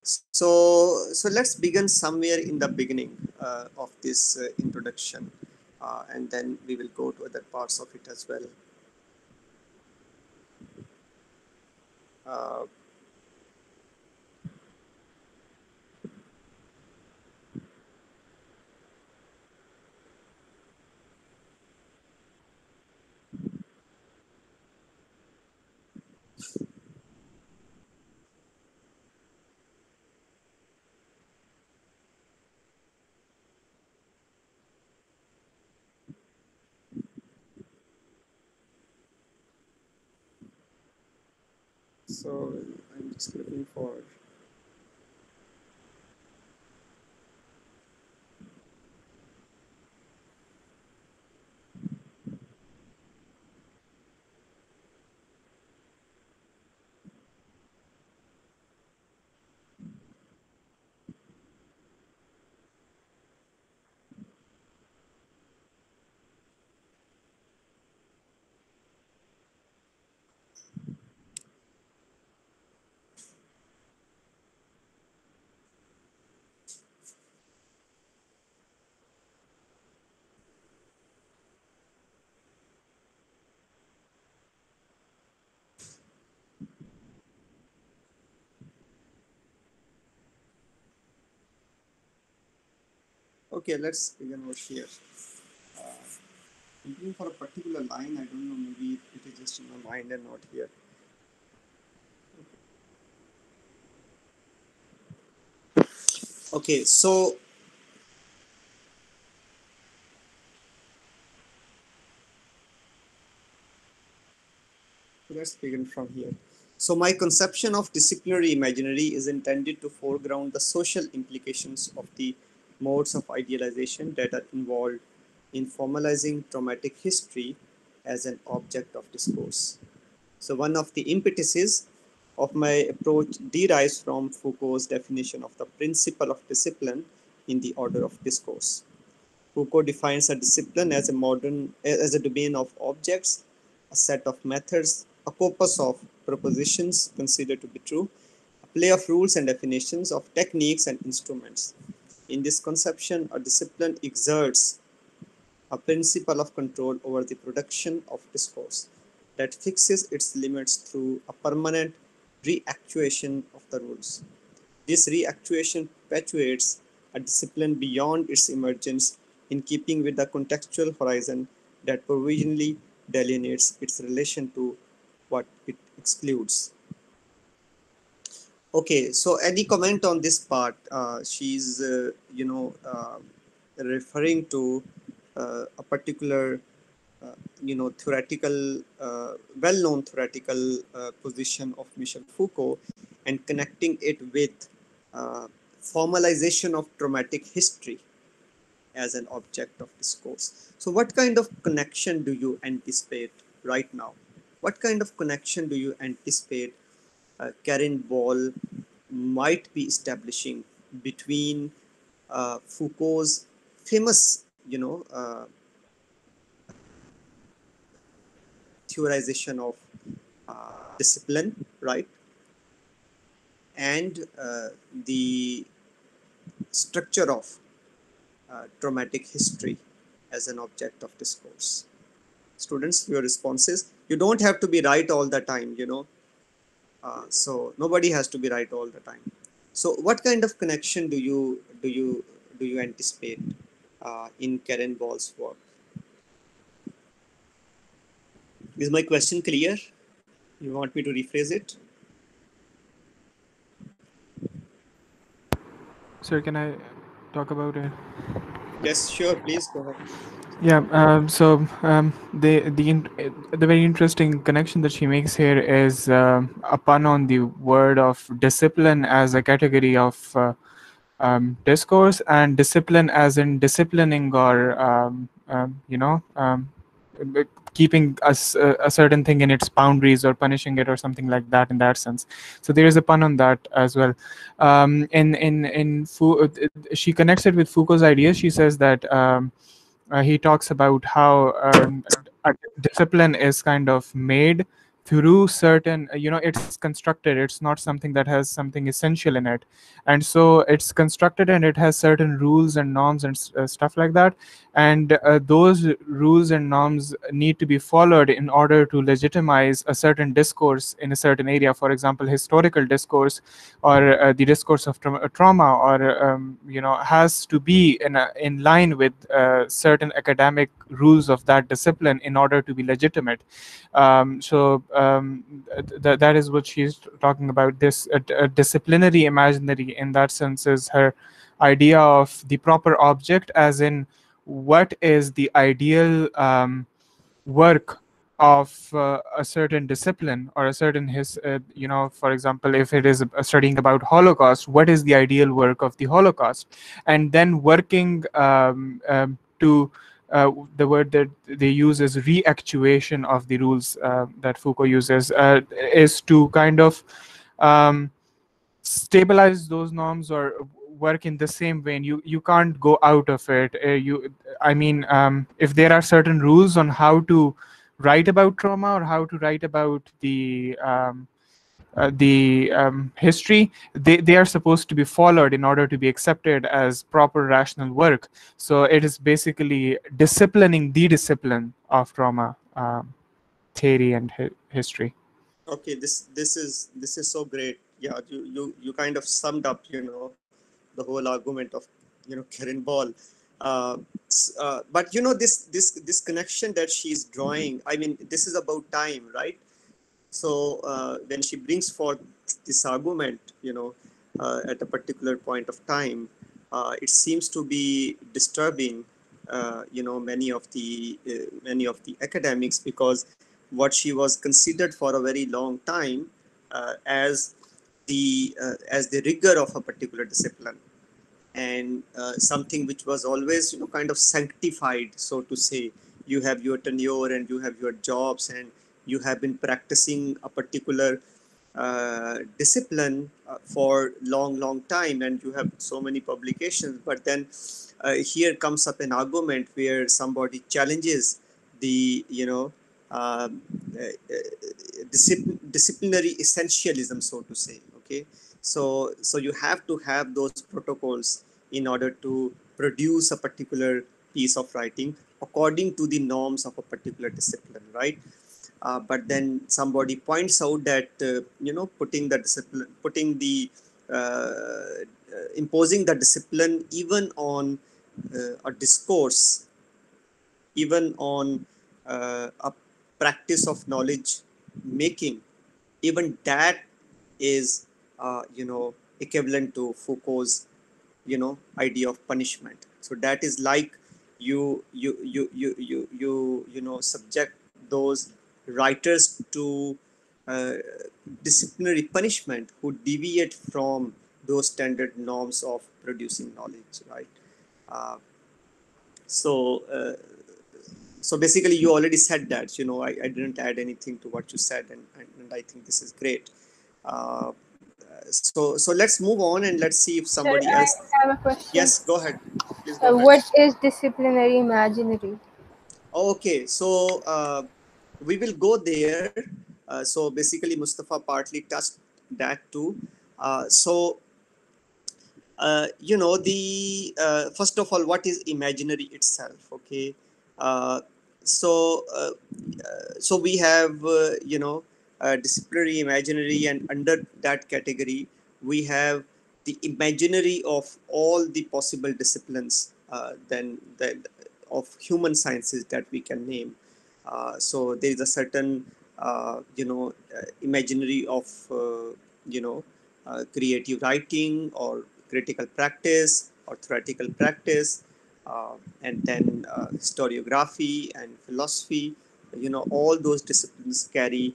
So let's begin somewhere in the beginning of this introduction, and then we will go to other parts of it as well. Uh, so I'm just looking for. Okay, let's begin over here. Uh, I'm looking for a particular line. I don't know. Maybe it is just in my mind and not here. Okay, so let's begin from here. So my conception of disciplinary imaginary is intended to foreground the social implications of the modes of idealization that are involved in formalizing traumatic history as an object of discourse. So one of the impetuses of my approach derives from Foucault's definition of the principle of discipline in the order of discourse. Foucault defines a discipline as a domain of objects, a set of methods, a corpus of propositions considered to be true, a play of rules and definitions of techniques and instruments. In this conception, a discipline exerts a principle of control over the production of discourse that fixes its limits through a permanent reactuation of the rules. This reactuation perpetuates a discipline beyond its emergence in keeping with the contextual horizon that provisionally delineates its relation to what it excludes. Okay, so any comment on this part? She's, referring to a particular, theoretical, well-known theoretical position of Michel Foucault, and connecting it with uh, formalization of traumatic history as an object of discourse. So, what kind of connection do you anticipate right now? What kind of connection do you anticipate Karyn Ball might be establishing between Foucault's famous, theorization of discipline, right, and the structure of traumatic history as an object of discourse? Students, your responses. You don't have to be right all the time, so nobody has to be right all the time. So what kind of connection do you anticipate in Karyn Ball's work? Is my question clear? You want me to rephrase it? Sir, can I talk about it? Yes, sure. Please go ahead. Yeah. The very interesting connection that she makes here is a pun on the word of discipline as a category of discourse, and discipline as in disciplining, or keeping a certain thing in its boundaries, or punishing it, or something like that, in that sense. So there is a pun on that as well. She connects it with Foucault's ideas. She says that he talks about how a discipline is kind of made through certain, it's constructed, it's not something that has something essential in it, and so it's constructed and it has certain rules and norms and stuff like that, and those rules and norms need to be followed in order to legitimize a certain discourse in a certain area. For example, historical discourse, or the discourse of trauma, or has to be in line with certain academic rules of that discipline in order to be legitimate. That is what she's talking about. This disciplinary imaginary, in that sense, is her idea of the proper object, as in what is the ideal work of a certain discipline or a certain for example, if it is studying about Holocaust, what is the ideal work of the Holocaust, and then working to the word that they use is reactuation of the rules that Foucault uses, is to kind of um, stabilize those norms or work in the same vein. You can't go out of it. You I mean, if there are certain rules on how to write about trauma or how to write about the history, they are supposed to be followed in order to be accepted as proper rational work. So it is basically disciplining the discipline of trauma theory and history. Okay, this is so great. Yeah, you kind of summed up, the whole argument of, Karen Ball. But this connection that she's drawing. I mean, this is about time, right? So when she brings forth this argument, at a particular point of time, it seems to be disturbing, many of the academics, because what she was considered for a very long time as the rigor of a particular discipline, and something which was always, kind of sanctified, so to say. You have your tenure and you have your jobs, and you have been practicing a particular discipline for long time, and you have so many publications. But then here comes up an argument where somebody challenges the, uh, uh, disciplinary essentialism, so to say. Okay, so you have to have those protocols in order to produce a particular piece of writing according to the norms of a particular discipline, right? But then somebody points out that, putting the discipline, putting the imposing the discipline even on a discourse, even on a practice of knowledge making, even that is, equivalent to Foucault's, idea of punishment. So that is like you subject those writers to uh, disciplinary punishment who deviate from those standard norms of producing knowledge, right? uh, so so basically you already said that, I didn't add anything to what you said, and I think this is great. uh, so let's move on and let's see if Sir, somebody I else. have a question. Yes, go ahead. Please go ahead. What is disciplinary imaginary? Okay, so we will go there. So basically Mustafa partly touched that too. So the first of all, what is imaginary itself? Okay, uh, so so we have, disciplinary imaginary, and under that category we have the imaginary of all the possible disciplines, then that of human sciences that we can name. So there is a certain, imaginary of, you know creative writing, or critical practice, or theoretical practice, and then historiography and philosophy. All those disciplines carry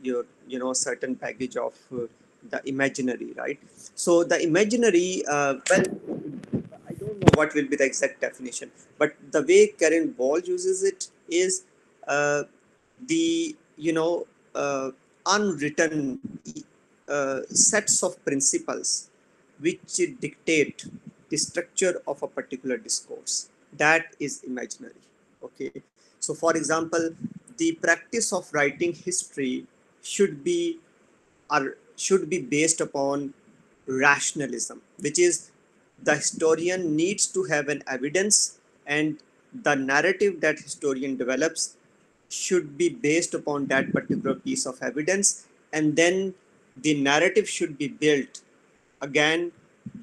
your, certain baggage of the imaginary, right? So the imaginary, well, I don't know what will be the exact definition, but the way Karen Ball uses it is the, unwritten sets of principles which dictate the structure of a particular discourse. That is imaginary. Okay, so for example, the practice of writing history should be should be based upon rationalism, which is the historian needs to have an evidence, and the narrative that historian develops should be based upon that particular piece of evidence, and then the narrative should be built again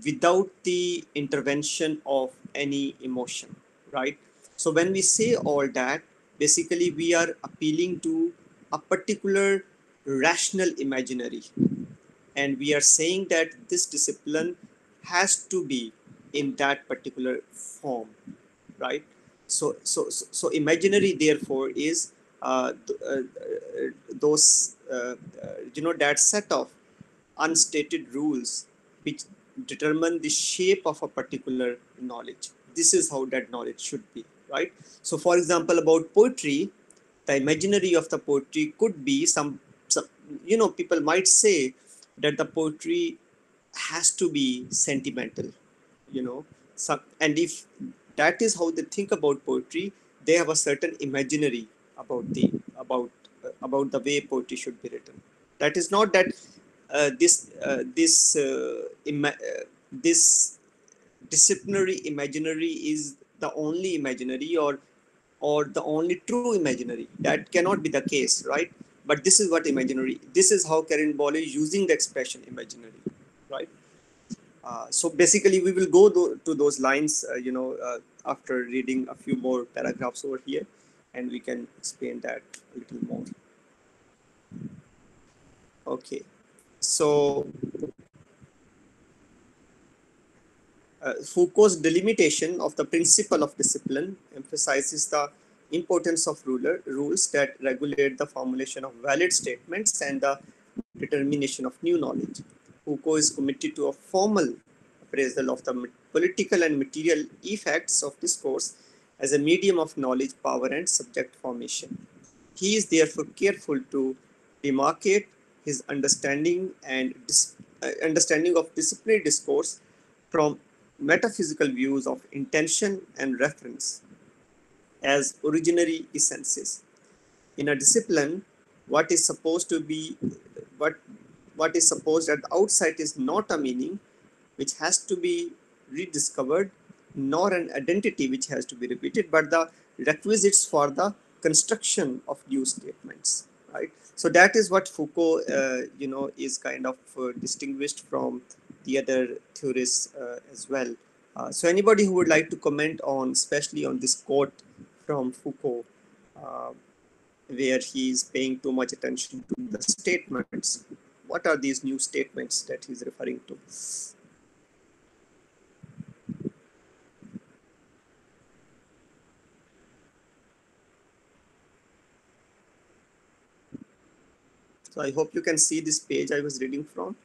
without the intervention of any emotion, right? So when we say all that, basically we are appealing to a particular rational imaginary, and we are saying that this discipline has to be in that particular form, right? So imaginary therefore is those that set of unstated rules which determine the shape of a particular knowledge. This is how that knowledge should be, right? So for example, about poetry, the imaginary of the poetry could be some people might say that the poetry has to be sentimental, you know and if that is how they think about poetry, they have a certain imaginary about the way poetry should be written. That is not that this disciplinary imaginary is the only imaginary, or the only true imaginary. That cannot be the case, right? But this is what imaginary, this is how Karyn Ball is using the expression imaginary, right? So basically, we will go to those lines, after reading a few more paragraphs over here, and we can explain that a little more. Okay. So Foucault's delimitation of the principle of discipline emphasizes the importance of rules that regulate the formulation of valid statements and the determination of new knowledge. Foucault is committed to a formal appraisal of the political and material effects of discourse as a medium of knowledge, power, and subject formation. He is therefore careful to demarcate his understanding of disciplinary discourse from metaphysical views of intention and reference as originary essences. In a discipline, what is supposed to be what what is supposed at the outset is not a meaning which has to be rediscovered, nor an identity which has to be repeated, but the requisites for the construction of new statements. Right. So that is what Foucault, is kind of distinguished from the other theorists as well. So anybody who would like to comment on, especially on this quote from Foucault, uh, where he is paying too much attention to the statements. What are these new statements that he's referring to? So I hope you can see this page I was reading from.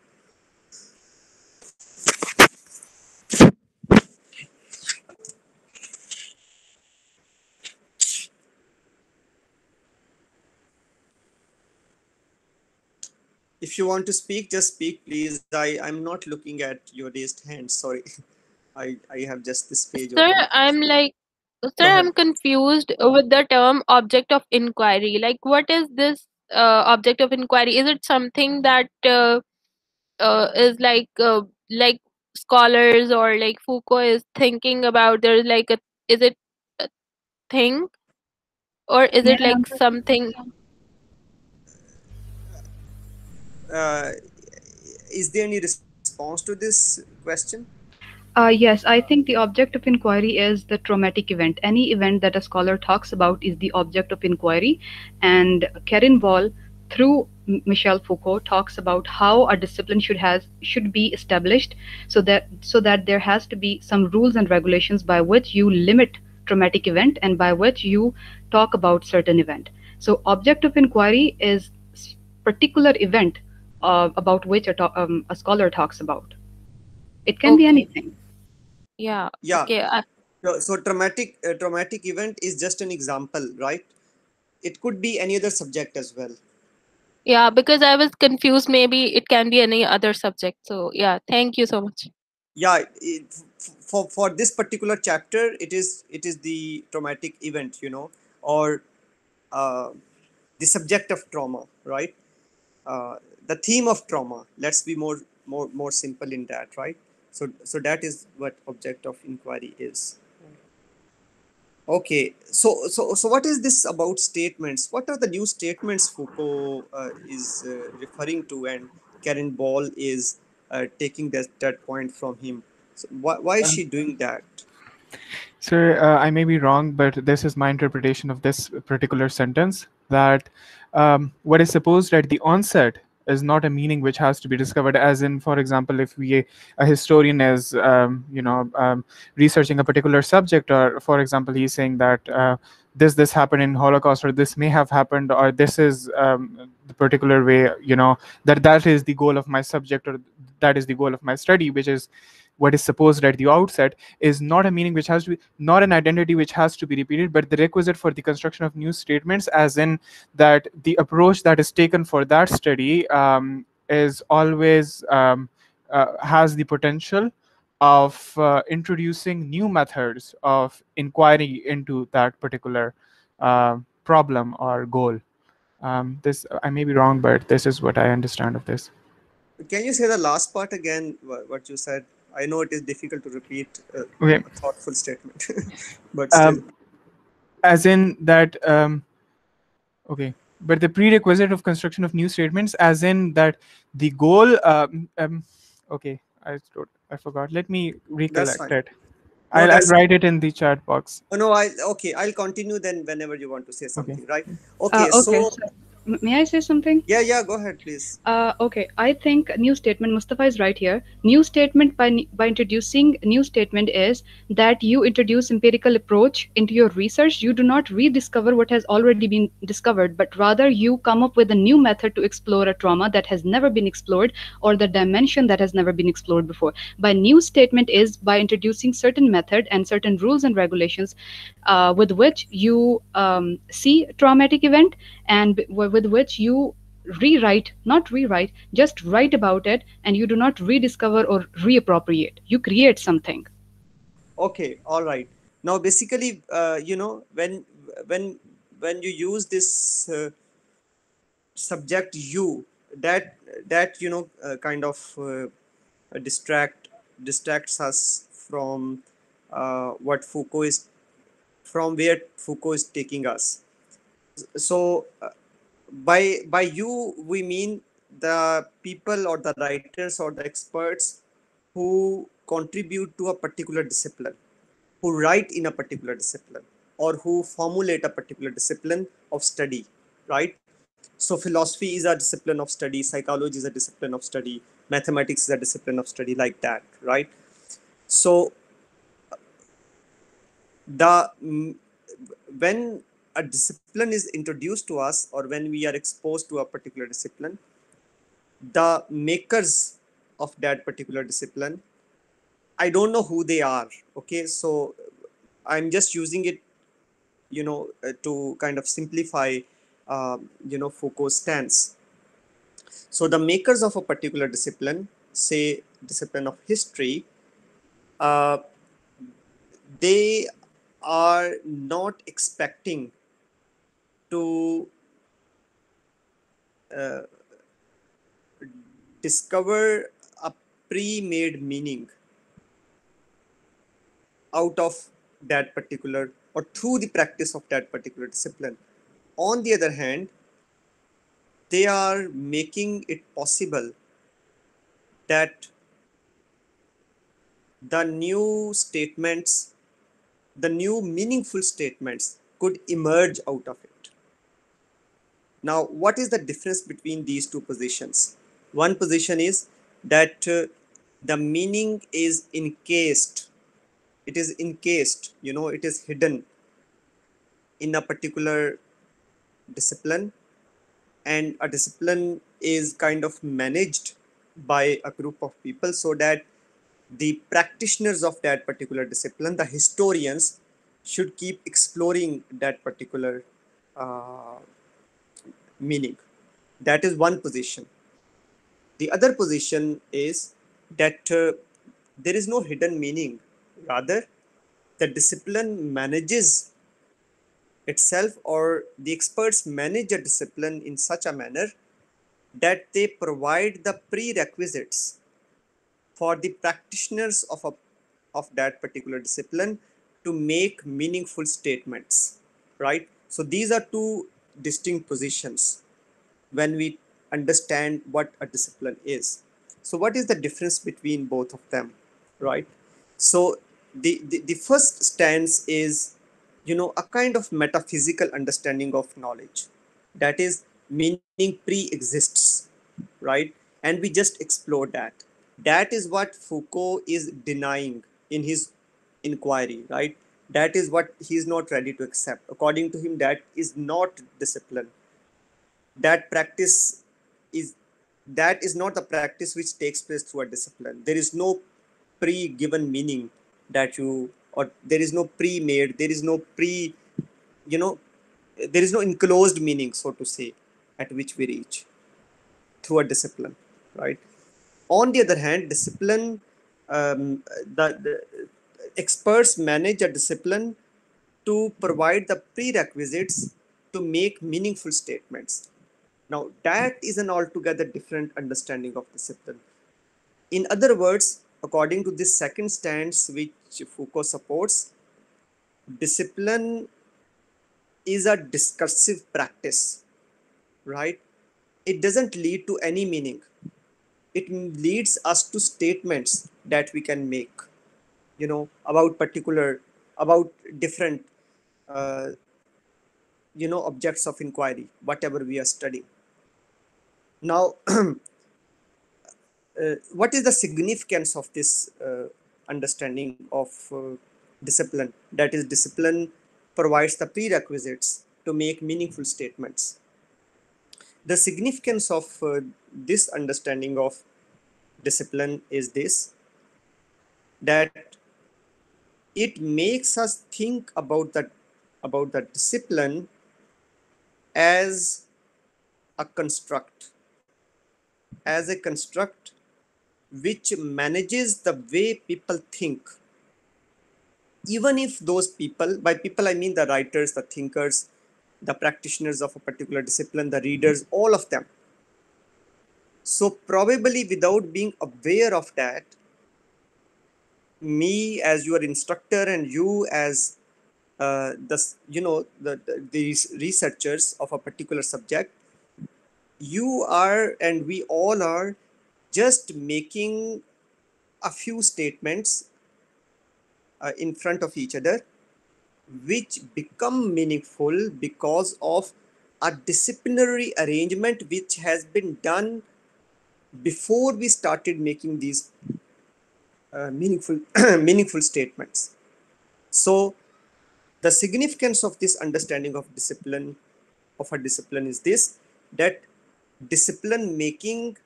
If you want to speak, just speak, please. I'm not looking at your raised hand. Sorry. I have just this page Sir, open. sir, Go ahead. I'm confused with the term object of inquiry. Like, what is this object of inquiry? Is it something that is like scholars or like Foucault is thinking about? There's like a, is it a thing, or is May it I like answer? something? Uh, is there any response to this question? Yes, I think the object of inquiry is the traumatic event. Any event that a scholar talks about is the object of inquiry. And Karyn Ball, through Michel Foucault, talks about how a discipline should be established, so that there has to be some rules and regulations by which you limit traumatic event and by which you talk about certain event. So object of inquiry is particular event about which a scholar talks about. It can be Okay, anything. yeah, Yeah. okay. So traumatic event is just an example, right? It could be any other subject as well. Yeah, because I was confused. Maybe it can be any other subject. So yeah, thank you so much. Yeah, for this particular chapter, it is the traumatic event, or uh, the subject of trauma, right? The theme of trauma. Let's be more simple in that, right? So that is what object of inquiry is. Okay, so what is this about statements? What are the new statements Foucault is referring to, and Karen Ball is taking that point from him? So why is she doing that? Sir, I may be wrong, but this is my interpretation of this particular sentence, that what is supposed at the onset is not a meaning which has to be discovered. As in, for example, if a historian is, researching a particular subject, or for example, he's saying that this happened in Holocaust, or this may have happened, or this is the particular way, that is the goal of my subject, or that is the goal of my study, which is what is supposed at the outset, is not a meaning which has to be, not an identity which has to be repeated, but the requisite for the construction of new statements, as in that the approach that is taken for that study is always has the potential of introducing new methods of inquiry into that particular problem or goal. This, I may be wrong, but this is what I understand of this. Can you say the last part again? What you said? I know it is difficult to repeat Okay. a thoughtful statement, but still. Um, as in that, okay, but the prerequisite of construction of new statements, as in that the goal, okay, I forgot, let me That's recollect fine. it. No, I'll that's write it in the chat box. oh, no. I'll continue then whenever you want to say Okay. something, right? Okay, Okay, so so may I say something? yeah, go ahead, please. Okay, I think new statement. Mustafa is right here. New statement, by introducing new statement, is that you introduce empirical approach into your research. You do not rediscover what has already been discovered, but rather you come up with a new method to explore a trauma that has never been explored, or the dimension that has never been explored before. By new statement is by introducing certain method and certain rules and regulations with which you see traumatic event, and with which you rewrite, not rewrite, just write about it, and you do not rediscover or reappropriate. You create something. Okay, all right. Now, basically, when when you use this subject you, that kind of distracts us from what Foucault is from where Foucault is taking us. So by you we mean the people or the writers or the experts who contribute to a particular discipline, who write in a particular discipline, or who formulate a particular discipline of study, right? So philosophy is a discipline of study, psychology is a discipline of study, mathematics is a discipline of study, like that, right? So the when a discipline is introduced to us, or when we are exposed to a particular discipline, the makers of that particular discipline, I don't know who they are. Okay, so I'm just using it, to kind of simplify Foucault's stance. So the makers of a particular discipline, say discipline of history, uh, they are not expecting to uh, discover a pre-made meaning out of that particular, or through the practice of that particular discipline. On the other hand, they are making it possible that the new statements, the new meaningful statements could emerge out of it. Now, what is the difference between these two positions? One position is that the meaning is encased, it is encased, it is hidden in a particular discipline, and a discipline is kind of managed by a group of people, so that the practitioners of that particular discipline, the historians, should keep exploring that particular uh, meaning. That is one position. The other position is that there is no hidden meaning. Rather, the discipline manages itself, or the experts manage a discipline in such a manner that they provide the prerequisites for the practitioners of that particular discipline to make meaningful statements, right? So these are two distinct positions when we understand what a discipline is. So what is the difference between both of them, right? So the first stance is, a kind of metaphysical understanding of knowledge, that is, meaning pre-exists, right? And we just explored that. That is what Foucault is denying in his inquiry, right? That is what he is not ready to accept. According to him, that is not discipline. That practice is that is not a practice which takes place through a discipline. There is no pre-given meaning that you, or there is no pre-made, there is no pre, you know there is no enclosed meaning, so to say, at which we reach through a discipline, right? On the other hand, discipline, the experts manage a discipline to provide the prerequisites to make meaningful statements. Now, that is an altogether different understanding of discipline. In other words, according to this second stance, which Foucault supports, discipline is a discursive practice, right? It doesn't lead to any meaning. It leads us to statements that we can make, about different, uh, objects of inquiry, whatever we are studying. Now, what is the significance of this understanding of discipline? That is, discipline provides the prerequisites to make meaningful statements. The significance of this understanding of discipline is this, that it makes us think about the discipline as a construct, which manages the way people think, even if those people, by people I mean the writers, the thinkers, the practitioners of a particular discipline, the readers, all of them. So probably without being aware of that, me as your instructor and you as these researchers of a particular subject, you are and we all are just making a few statements in front of each other, which become meaningful because of a disciplinary arrangement which has been done before we started making these meaningful meaningful statements. So the significance of this understanding of a discipline is this, that discipline making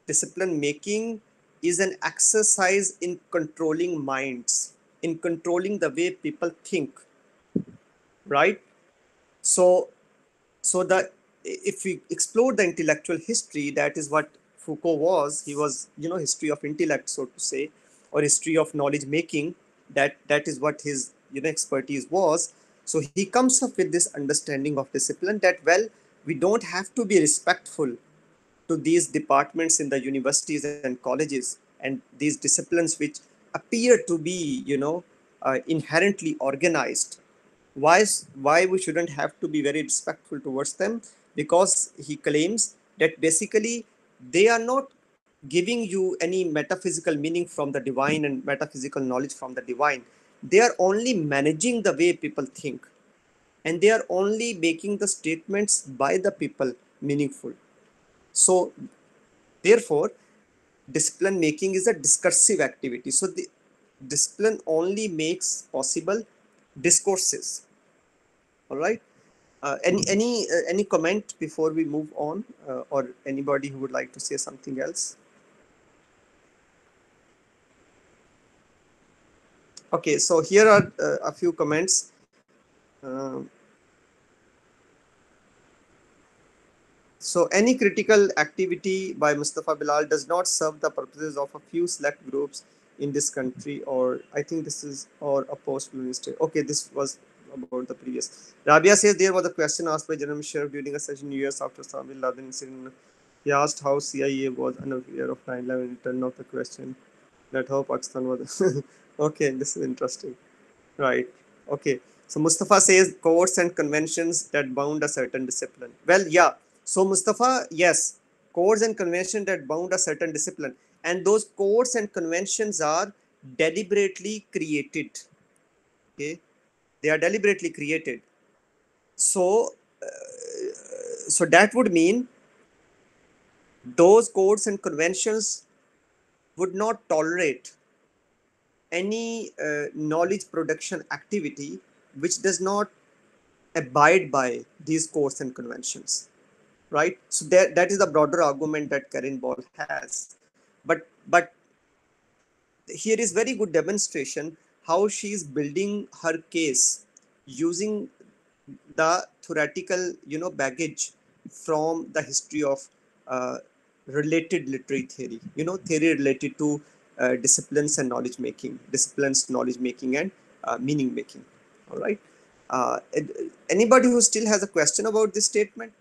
discipline making is an exercise in controlling minds, in controlling the way people think, right? So so the if we explore the intellectual history, that is what Foucault was. He was, history of intellect, so to say, or history of knowledge making. That is what his, expertise was. So he comes up with this understanding of discipline, that, well, we don't have to be respectful to these departments in the universities and colleges and these disciplines which appear to be, inherently organized. Why we shouldn't have to be very respectful towards them? Because he claims that basically they are not giving you any metaphysical meaning from the divine and metaphysical knowledge from the divine. They are only managing the way people think, and they are only making the statements by the people meaningful. So therefore, discipline making is a discursive activity. So the discipline only makes possible discourses. All right. Any comment before we move on, or anybody who would like to say something else? Okay, so here are a few comments. Uh, so any critical activity by Mustafa Bilal does not serve the purposes of a few select groups in this country, or I think this is, or a post-colonial state. Okay, this was about the previous. Rabia says there was a question asked by Janam Sharif during a session years after Osama bin Laden incident. He asked how CIA was unaware of 9/11. Turned out the question that how Pakistan was. Okay, this is interesting. Right. Okay. So Mustafa says codes and conventions that bound a certain discipline. Well, yeah. So Mustafa, yes, codes and conventions that bound a certain discipline, and those codes and conventions are deliberately created. Okay, they are deliberately created. So, so that would mean those codes and conventions would not tolerate any knowledge production activity which does not abide by these codes and conventions, right? So that is the broader argument that Karyn Ball has. But here is very good demonstration how she is building her case using the theoretical, baggage from the history of uh, related literary theory, theory related to disciplines, knowledge making, and meaning making. All right. Anybody who still has a question about this statement,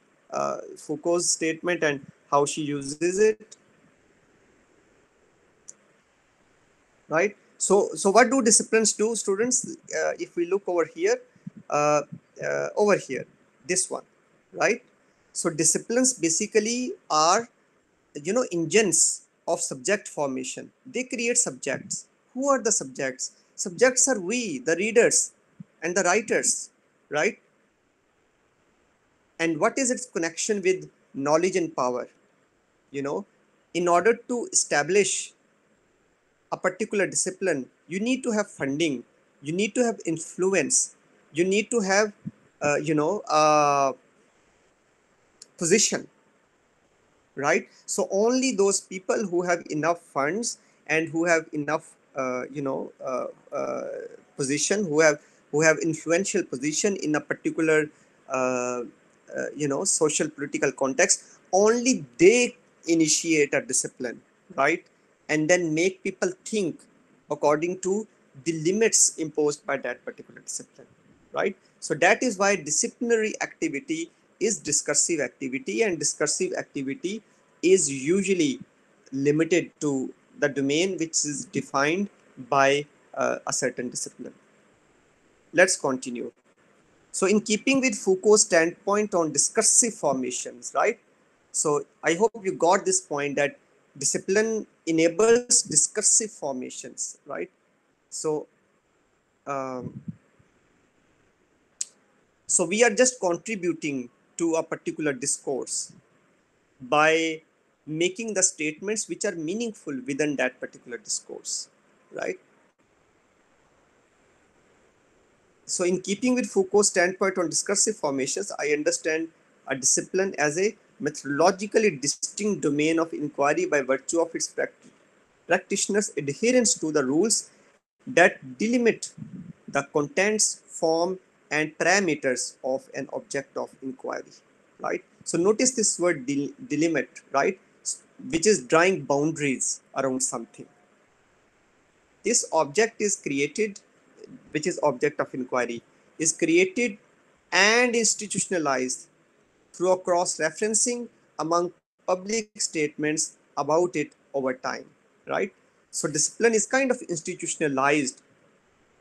Foucault's statement, and how she uses it, right? So what do disciplines do, students? If we look uh, over here, this one, right? So disciplines basically are, engines of subject formation. They create subjects. Who are the subjects? Subjects are we, the readers and the writers, right? And what is its connection with knowledge and power? You know, in order to establish a particular discipline, you need to have funding, you need to have influence, you need to have, position, right? So only those people who have enough funds and who have enough, position, who have influential position in a particular, uh, social political context, only they initiate a discipline, right? And then make people think according to the limits imposed by that particular discipline, right? So that is why disciplinary activity is discursive activity, and discursive activity is usually limited to the domain which is defined by a certain discipline. Let's continue. So in keeping with Foucault's standpoint on discursive formations, right? So I hope you got this point that discipline enables discursive formations, right? So um, so we are just contributing to a particular discourse by making the statements which are meaningful within that particular discourse, right? So in keeping with Foucault's standpoint on discursive formations, I understand a discipline as a methodologically distinct domain of inquiry by virtue of its practitioners' adherence to the rules that delimit the contents, form, and parameters of an object of inquiry, right? So notice this word delimit, right? Which is drawing boundaries around something. This object is created, which is object of inquiry, is created and institutionalized through a cross-referencing among public statements about it over time, right? So discipline is kind of institutionalized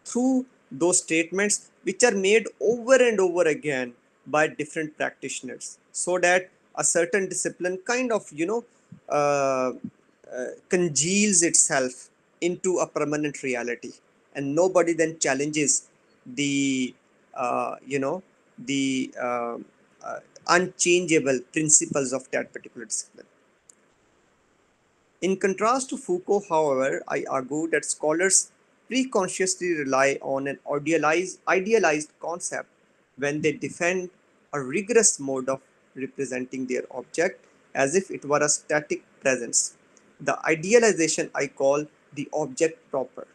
through those statements which are made over and over again by different practitioners, so that a certain discipline kind of, congeals itself into a permanent reality, and nobody then challenges the, you know the unchangeable principles of that particular discipline. In contrast to Foucault, however, I argue that scholars preconsciously rely on an idealized concept when they defend a rigorous mode of representing their object as if it were a static presence. The idealization I call the object proper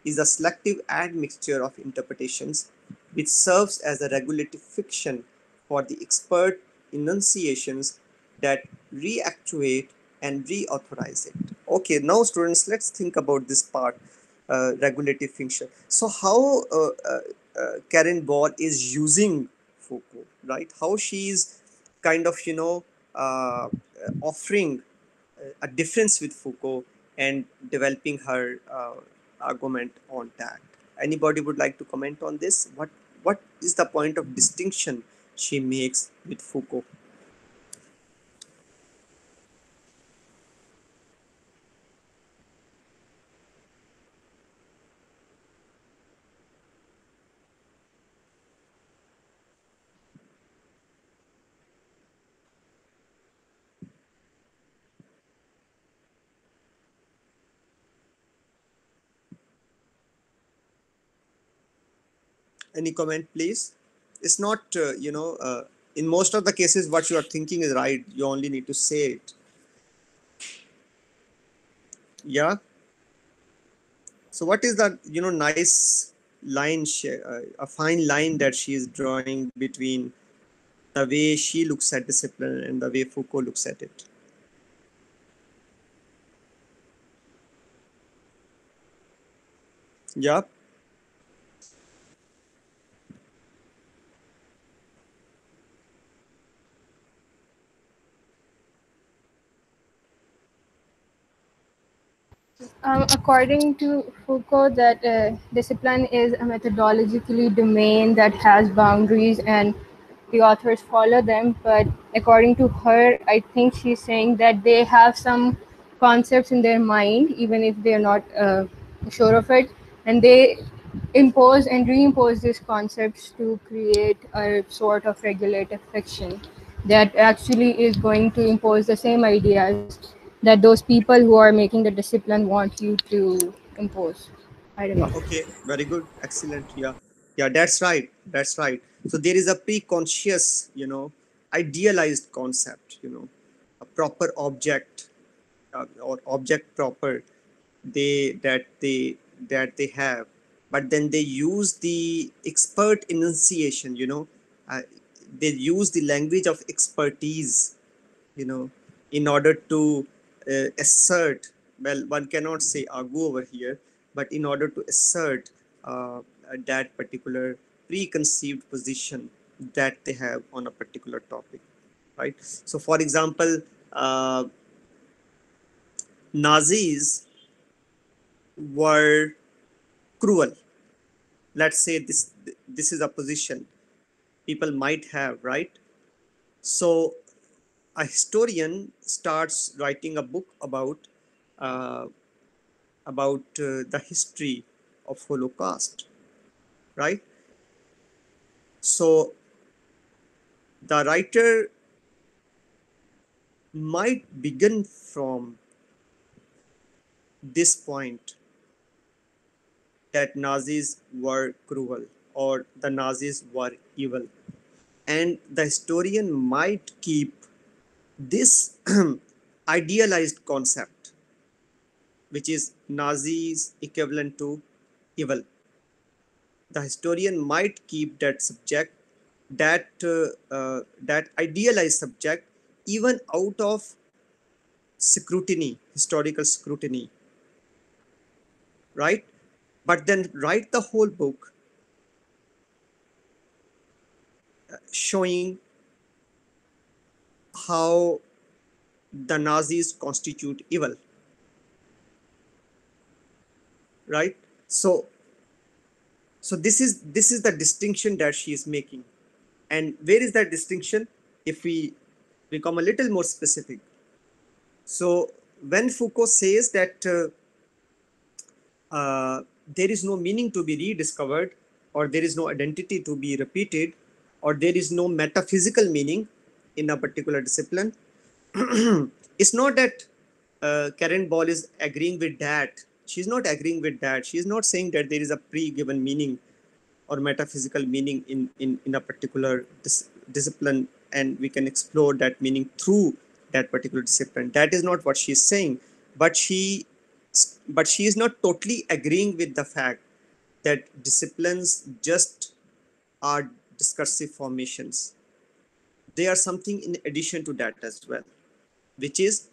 is a selective admixture of interpretations which serves as a regulative fiction for the expert enunciations that reactuate and reauthorize it. Okay, now students, let's think about this part, regulative fiction. So how Karen Ball is using Foucault, right? How she is kind of, offering a difference with Foucault and developing her argument on that. Anybody would like to comment on this? What is the point of distinction she makes with Foucault? Any comment, please? It's not, in most of the cases, what you are thinking is right. You only need to say it. Yeah. So, what is that, nice line, a fine line that she is drawing between the way she looks at discipline and the way Foucault looks at it? Yeah. According to Foucault, that discipline is a methodologically domain that has boundaries and the authors follow them. But according to her, I think she's saying that they have some concepts in their mind, even if they're not sure of it, and they impose and reimpose these concepts to create a sort of regulative fiction that actually is going to impose the same ideas that those people who are making the discipline want you to impose. I don't know. Okay, very good, excellent. Yeah, yeah, that's right, that's right. So there is a pre-conscious, idealized concept, a proper object, or object proper, they that they have, but then they use the expert enunciation, uh, they use the language of expertise, you know in order to assert, well, one cannot say argue over here, but in order to assert that particular preconceived position that they have on a particular topic, right? So for example, Nazis were cruel. Let's say this is a position people might have, right? So a historian starts writing a book uh, the history of Holocaust, right? So the writer might begin from this point, that Nazis were cruel or the Nazis were evil, and the historian might keep this idealized concept, which is Nazis equivalent to evil. The historian might keep that subject, that idealized subject, even out of scrutiny, historical scrutiny, right? But then write the whole book showing how the Nazis constitute evil, right? So this is the distinction that she is making. And where is that distinction? If we become a little more specific, so when Foucault says that there is no meaning to be rediscovered, or there is no identity to be repeated, or there is no metaphysical meaning in a particular discipline, it's not that Karen Ball is agreeing with that. She's not agreeing with that. She's not saying that there is a pre-given meaning or metaphysical meaning in a particular discipline, and we can explore that meaning through that particular discipline. That is not what she's saying. But she is not totally agreeing with the fact that disciplines just are discursive formations. They are something in addition to that as well, which is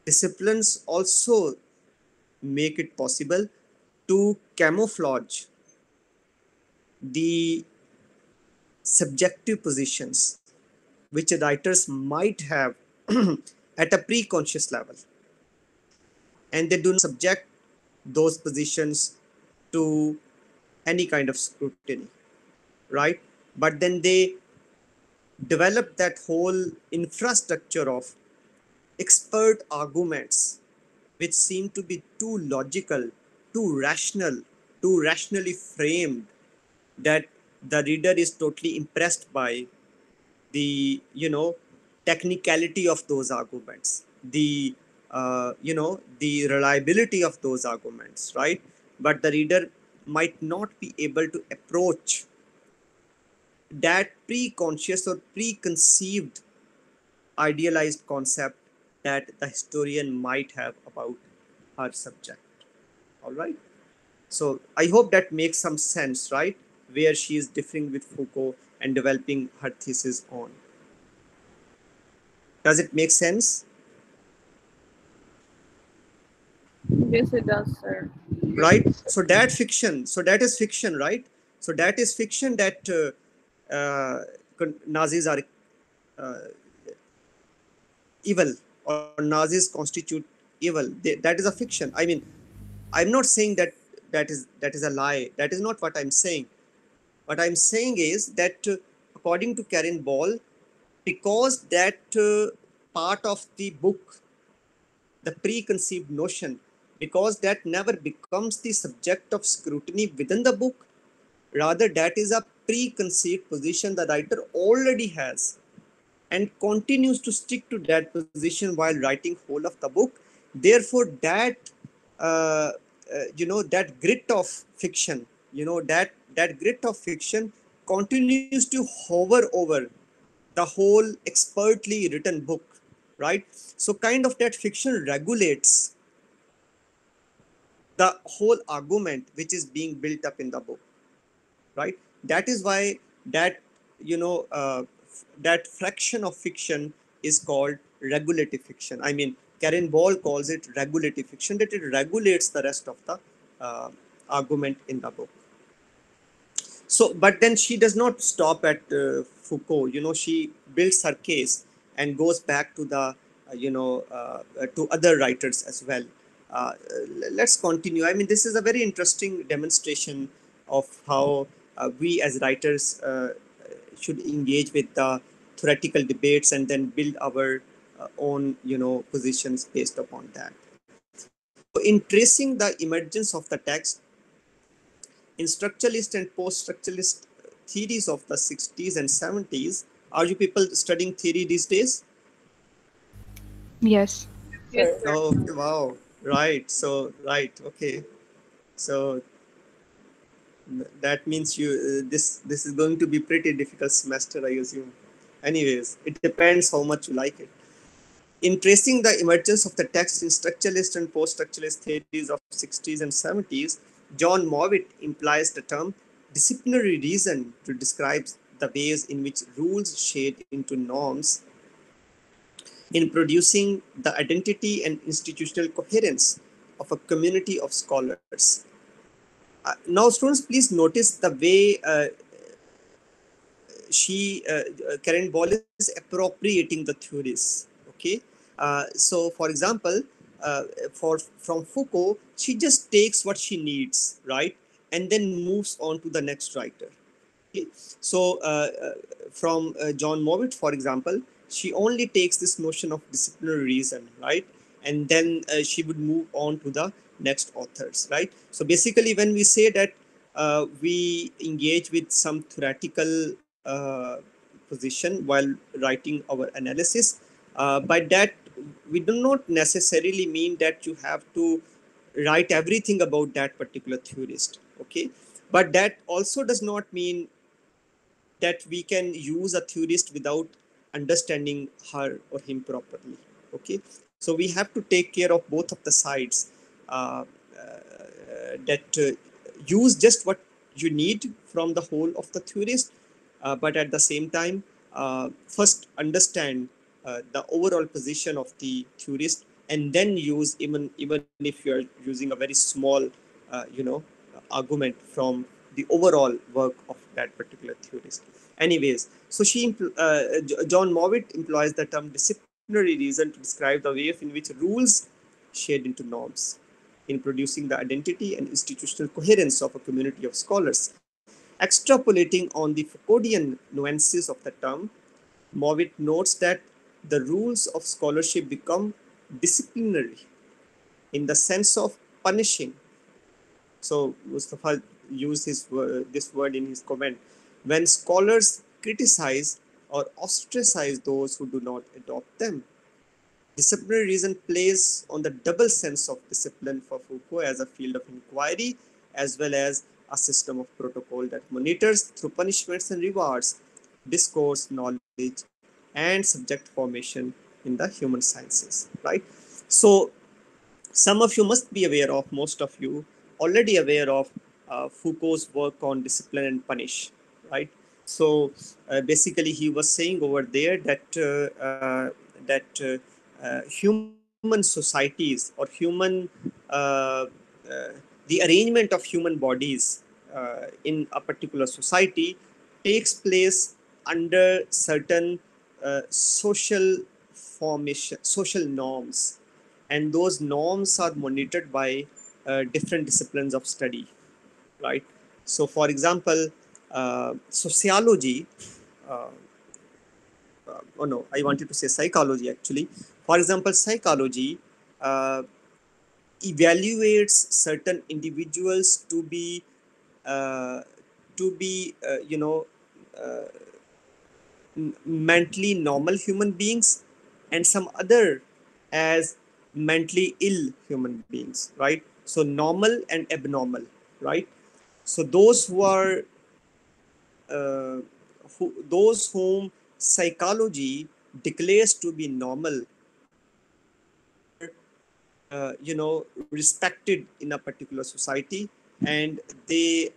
disciplines also make it possible to camouflage the subjective positions which writers might have at a pre-conscious level, and they do not subject those positions to any kind of scrutiny, right? But then they develop that whole infrastructure of expert arguments which seem to be too logical, too rational, too rationally framed, that the reader is totally impressed by the technicality of those arguments, the the reliability of those arguments, right? But the reader might not be able to approach that pre-conscious or preconceived idealized concept that the historian might have about her subject. All right. So I hope that makes some sense, right? Where she is differing with Foucault and developing her thesis on. Does it make sense? Yes, it does, sir. Right? So that fiction, so that is fiction, right? So that is fiction that Nazis are uh, evil, or Nazis constitute evil. That is a fiction. I mean, I'm not saying that that is a lie. That is not what I'm saying. What I'm saying is that according to Karyn Ball, because that part of the book, the preconceived notion, because that never becomes the subject of scrutiny within the book, rather that is a preconceived position the writer already has and continues to stick to that position while writing whole of the book. Therefore that that grit of fiction, that grit of fiction continues to hover over the whole expertly written book, right? So kind of that fiction regulates the whole argument which is being built up in the book, right? That is why that you know that fraction of fiction is called regulative fiction. I mean, Karyn Ball calls it regulative fiction, that it regulates the rest of the uh, argument in the book. So but then she does not stop at Foucault. She builds her case and goes back to the to other writers as well. Let's continue. I mean, this is a very interesting demonstration of how we as writers should engage with the theoretical debates and then build our own positions based upon that. So in tracing the emergence of the text in structuralist and post-structuralist theories of the 60s and 70s. Are you people studying theory these days? Yes. Yes, Sir. sir. Oh, okay, wow. Right. So, right. Okay. So that means this is going to be pretty difficult semester, I assume. Anyways, it depends how much you like it. In tracing the emergence of the text in structuralist and post-structuralist theories of 60s and 70s, John Mowat implies the term disciplinary reason to describe the ways in which rules shade into norms in producing the identity and institutional coherence of a community of scholars. Now, students, please notice the way Karyn Ball is appropriating the theories. Okay, so for example, for from Foucault, she just takes what she needs, right, and then moves on to the next writer. Okay, so from John Mowat, for example, she only takes this notion of disciplinary reason, right, and then she would move on to the next authors, right. So basically, when we say that we engage with some theoretical position while writing our analysis. By that, we do not necessarily mean that you have to write everything about that particular theorist. Okay, but that also does not mean that we can use a theorist without understanding her or him properly. Okay, so we have to take care of both of the sides, that use just what you need from the whole of the theorist, but at the same time first understand the overall position of the theorist, and then use, even if you are using a very small argument from the overall work of that particular theorist. Anyways, so John Mowat employs the term disciplinary reason to describe the way in which rules shade into norms in producing the identity and institutional coherence of a community of scholars. Extrapolating on the Foucauldian nuances of the term, Mowat notes that the rules of scholarship become disciplinary in the sense of punishing. So Mustafa used this word in his comment. When scholars criticize or ostracize those who do not adopt them, disciplinary reason plays on the double sense of discipline for Foucault as a field of inquiry as well as a system of protocol that monitors through punishments and rewards discourse, knowledge, and subject formation in the human sciences, right? So some of you must be aware of, most of you already aware of Foucault's work on discipline and punish, right? So basically, he was saying over there that human societies or human the arrangement of human bodies in a particular society takes place under certain social formation, social norms, and those norms are monitored by different disciplines of study, right? So for example, sociology, uh, oh no, I wanted to say psychology actually. For example, psychology uh, evaluates certain individuals uh, to be uh, mentally normal human beings and some other as mentally ill human beings, right? So normal and abnormal, right? So those whom psychology declares to be normal are respected in a particular society, and they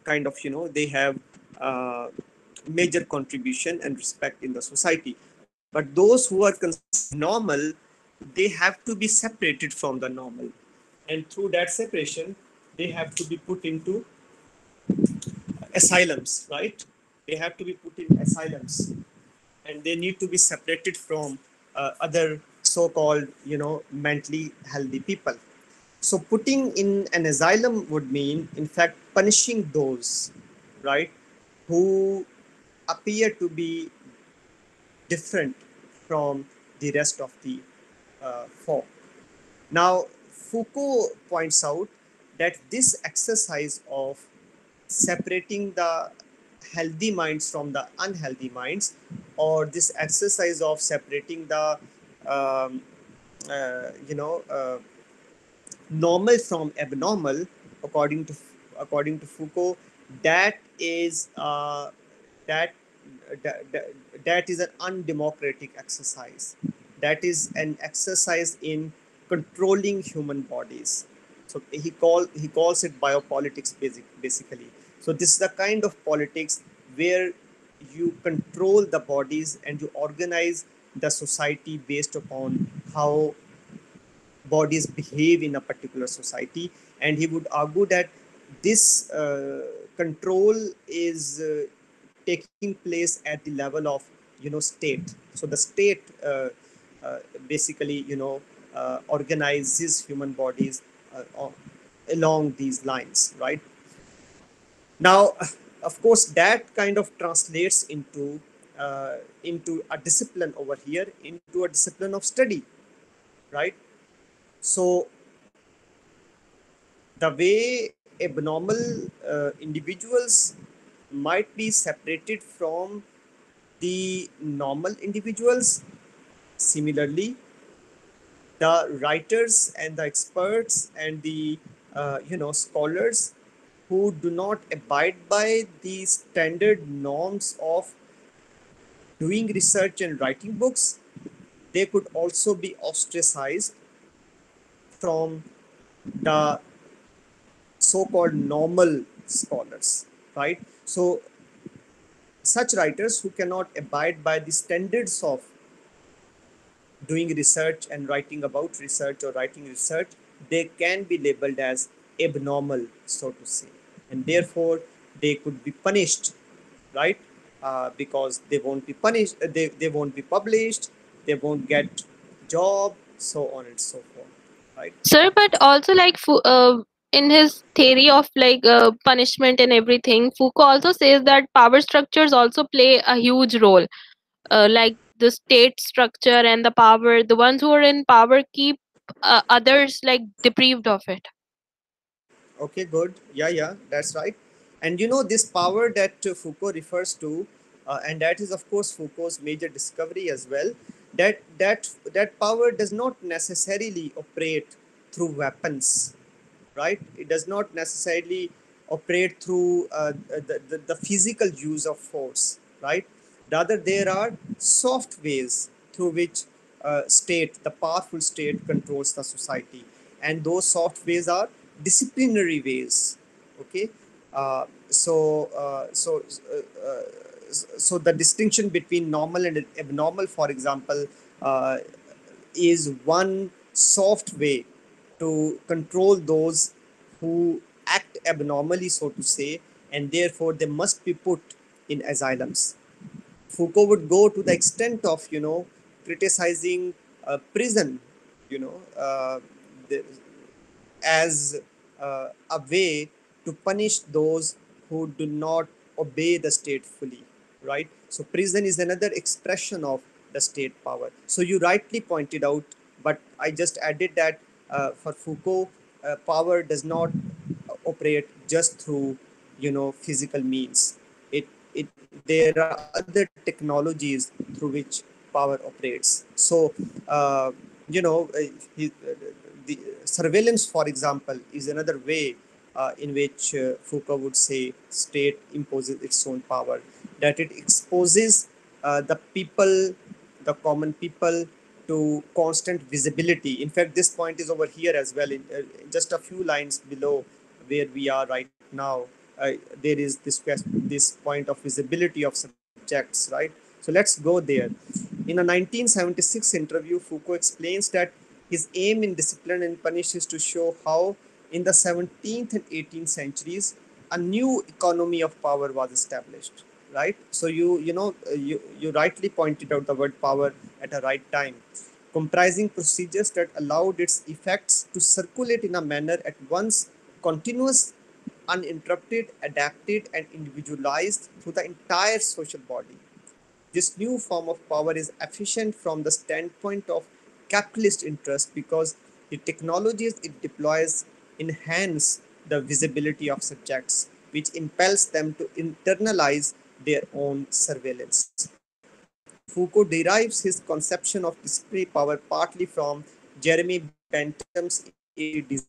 kind of they have uh, major contribution and respect in the society. But those who are considered normal, they have to be separated from the normal, and through that separation they have to be put into asylums, right? They have to be put in asylums, and they need to be separated from other so-called mentally healthy people. So putting in an asylum would mean in fact punishing those, right, who appear to be different from the rest of the folk. Now Foucault points out that this exercise of separating the healthy minds from the unhealthy minds, or this exercise of separating the um, uh, you know uh, normal from abnormal, according to Foucault, that is that, that that is an undemocratic exercise. That is an exercise in controlling human bodies. So he calls it biopolitics basically. So this is the kind of politics where you control the bodies and you organize the society based upon how bodies behave in a particular society. And he would argue that this control is taking place at the level of state. So the state basically organizes human bodies along these lines, right? Now of course that kind of translates into a discipline over here, into a discipline of study, right? So the way abnormal individuals might be separated from the normal individuals, similarly the writers and the experts and the scholars who do not abide by the standard norms of doing research and writing books, they could also be ostracized from the so-called normal scholars, right? So such writers who cannot abide by the standards of doing research and writing about research or writing research, they can be labeled as abnormal, so to say. and therefore they could be punished, right? Because they won't be punished, they won't be published, they won't get job, so on and so forth, right? Sir, but also like in his theory of like punishment and everything, Foucault also says that power structures also play a huge role. Like the state structure and the power, the ones who are in power keep others like deprived of it. Okay, good. Yeah, yeah, that's right. And you know, this power that Foucault refers to, and that is, of course, Foucault's major discovery as well. That power does not necessarily operate through weapons, right? It does not necessarily operate through the physical use of force, right? Rather, there are soft ways through which the powerful state controls the society, and those soft ways are disciplinary ways. Okay, so the distinction between normal and abnormal, for example, uh, is one soft way to control those who act abnormally, so to say, and therefore they must be put in asylums. Foucault would go to the extent of, criticizing prison, you know, the, as a way to punish those who do not obey the state fully, right? So prison is another expression of the state power. So you rightly pointed out, but I just added that for Foucault, power does not operate just through, physical means. It There are other technologies through which power operates. So you know uh, the surveillance, for example, is another way in which Foucault would say state imposes its own power, that it exposes the people, the common people, to constant visibility. In fact, this point is over here as well, in just a few lines below where we are right now. There is this point of visibility of subjects, right? So let's go there. In a 1976 interview, Foucault explains that his aim in Discipline and Punish is to show how, in the 17th and 18th centuries, a new economy of power was established. Right. So you rightly pointed out the word power at a right time, comprising procedures that allowed its effects to circulate in a manner at once continuous, uninterrupted, adapted, and individualized through the entire social body. This new form of power is efficient from the standpoint of capitalist interest because the technologies it deploys enhance the visibility of subjects, which impels them to internalize their own surveillance. Foucault derives his conception of disciplinary power partly from Jeremy Bentham's 1880 design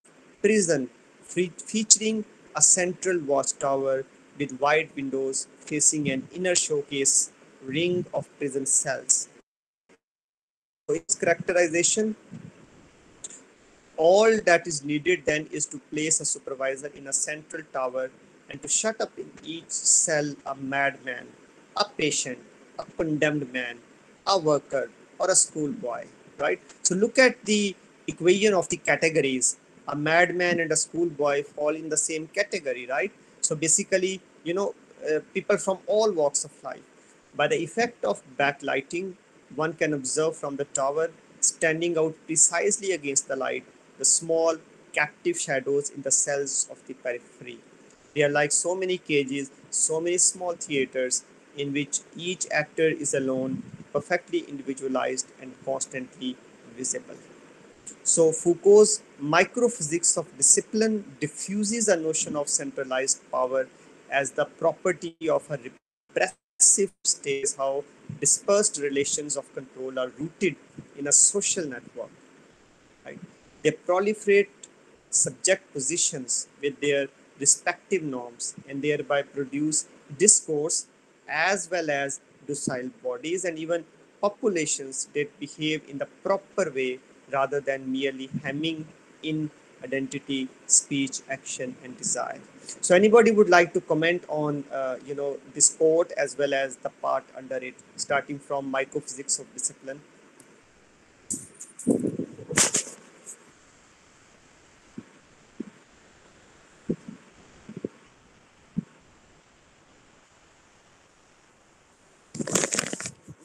of prison, featuring a central watchtower with wide windows facing an inner showcase ring of prison cells. So, in his characterization, all that is needed then is to place a supervisor in a central tower and to shut up in each cell a madman, a patient, a condemned man, a worker, or a schoolboy, right? So look at the equation of the categories. A madman and a schoolboy fall in the same category, right? So basically, people from all walks of life. By the effect of backlighting, one can observe from the tower, standing out precisely against the light, the small captive shadows in the cells of the periphery. They are like so many cages, so many small theaters in which each actor is alone, perfectly individualized, and constantly visible. So Foucault's microphysics of discipline diffuses a notion of centralized power as the property of a repressive state. He explains how dispersed relations of control are rooted in a social network, right? They proliferate subject positions with their respective norms and thereby produce discourse as well as docile bodies and even populations that behave in the proper way rather than merely hemming in identity, speech, action, and desire. So, anybody would like to comment on this quote as well as the part under it, starting from microphysics of discipline?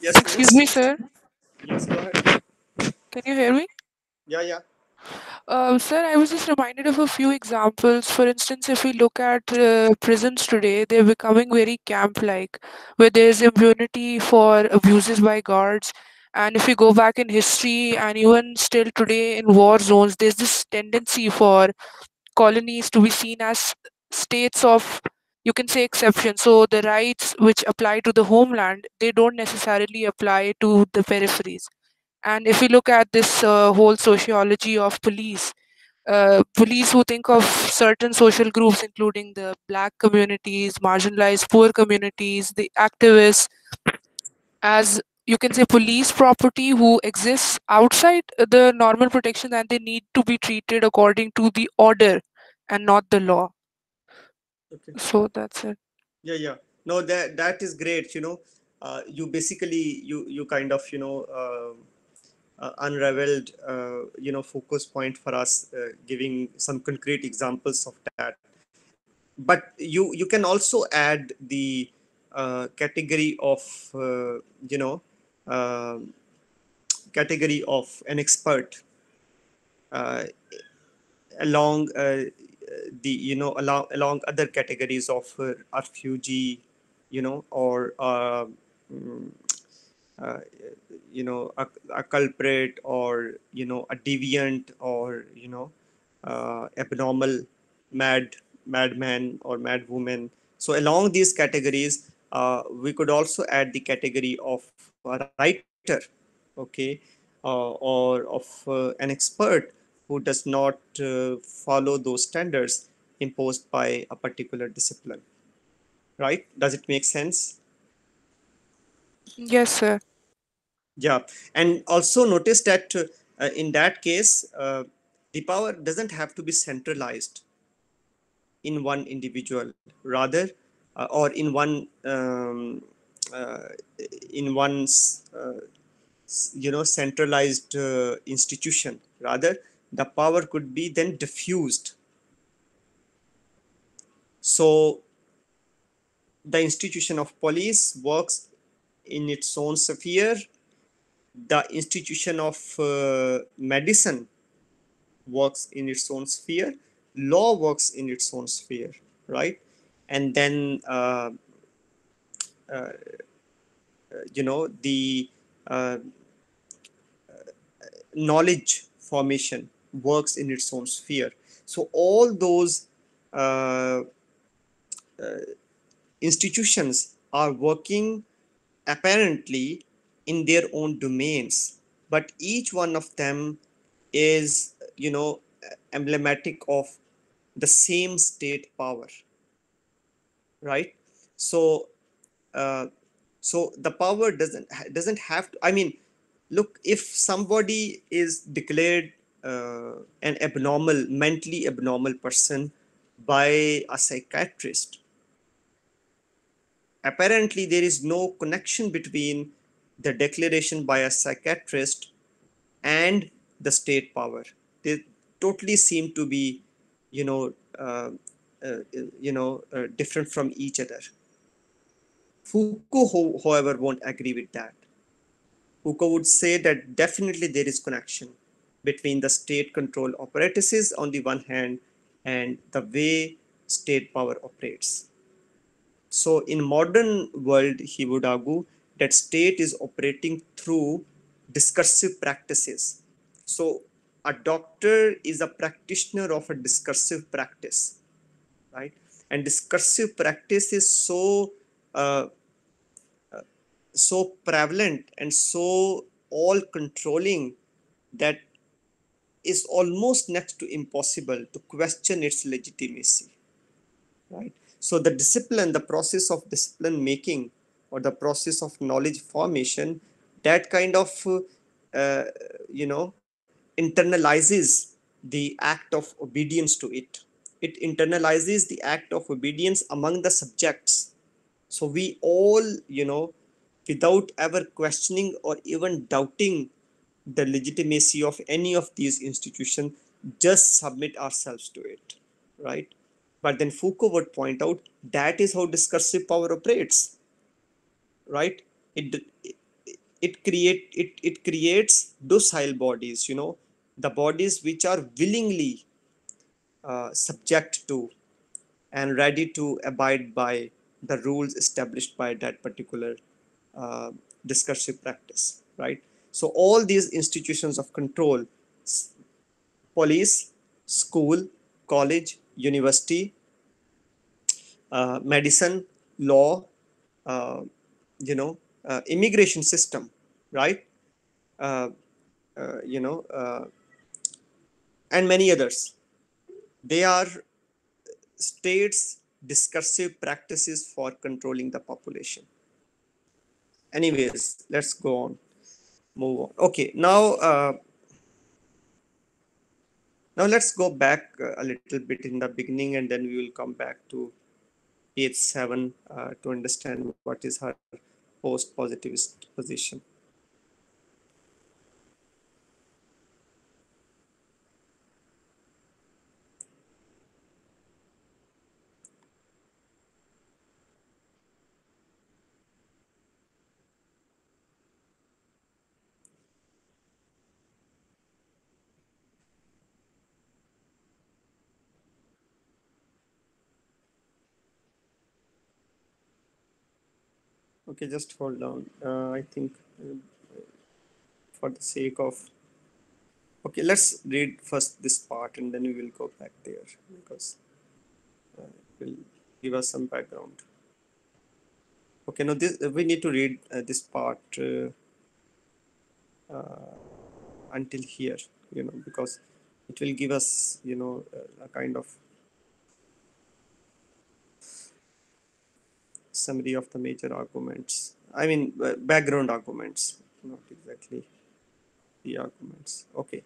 Yes, Excuse me, please. sir. Yes, go ahead. Can you hear me? Yeah, yeah. Sir, I was just reminded of a few examples. For instance, if we look at prisons today, they're becoming very camp-like, where there's impunity for abuses by guards. And if we go back in history, and even still today in war zones, there's this tendency for colonies to be seen as states of, you can say, exception. So the rights which apply to the homeland, they don't necessarily apply to the peripheries. And if we look at this whole sociology of police, police who think of certain social groups, including the black communities, marginalized poor communities, the activists, as, you can say, police property who exists outside the normal protection, and they need to be treated according to the order and not the law. Okay. So that's it. Yeah, yeah. No, that is great. You basically you kind of unraveled focus point for us, giving some concrete examples of that. But you can also add the category of you know uh, category of an expert uh, along the along other categories of refugee, or mm, uh, a culprit, or a deviant, or abnormal mad madman or madwoman. So along these categories, we could also add the category of a writer, okay, or of an expert who does not follow those standards imposed by a particular discipline. Right? Does it make sense? Yes, sir. Yeah. And also notice that in that case, the power doesn't have to be centralized in one individual, rather, or uh, in one centralized institution. Rather, the power could be then diffused. So the institution of police works in its own sphere. The institution of medicine works in its own sphere. Law works in its own sphere, right? And then the uh, knowledge formation works in its own sphere. So all those uh, institutions are working apparently in their own domains, but each one of them is emblematic of the same state power, right? So uh, so the power doesn't have to, I mean, look, if somebody is declared an abnormal, mentally abnormal person by a psychiatrist, apparently there is no connection between the declaration by a psychiatrist and the state power. They totally seem to be you know uh, different from each other. Foucault, however, won't agree with that. Foucault would say that definitely there is connection between the state control apparatuses on the one hand and the way state power operates. So in modern world, he would argue that state is operating through discursive practices. So a doctor is a practitioner of a discursive practice, right? And discursive practice is uh, so prevalent and so all controlling that is almost next to impossible to question its legitimacy, right? So the discipline, the process of discipline making, or the process of knowledge formation, that kind of uh, you know internalizes the act of obedience to it. It internalizes the act of obedience among the subjects. So we all, without ever questioning or even doubting the legitimacy of any of these institutions, just submit ourselves to it, right? But then Foucault would point out that is how discursive power operates, right? It it creates docile bodies, the bodies which are willingly subject to and ready to abide by the rules established by that particular uh, discursive practice, right? So all these institutions of control, police, school, college, university, medicine, law, uh, immigration system, right? Uh, you know, and many others. They are states' discursive practices for controlling the population. Anyways, let's go on, move on. Okay, now let's go back a little bit in the beginning, and then we will come back to page 7 to understand what is her post-positivist position. Okay, just hold on. I think for the sake of, okay, let's read first this part and then we will go back there because it will give us some background. Okay, now this we need to read this part until here, because it will give us, a kind of summary of the major arguments. I mean, background arguments, not exactly the arguments. Okay.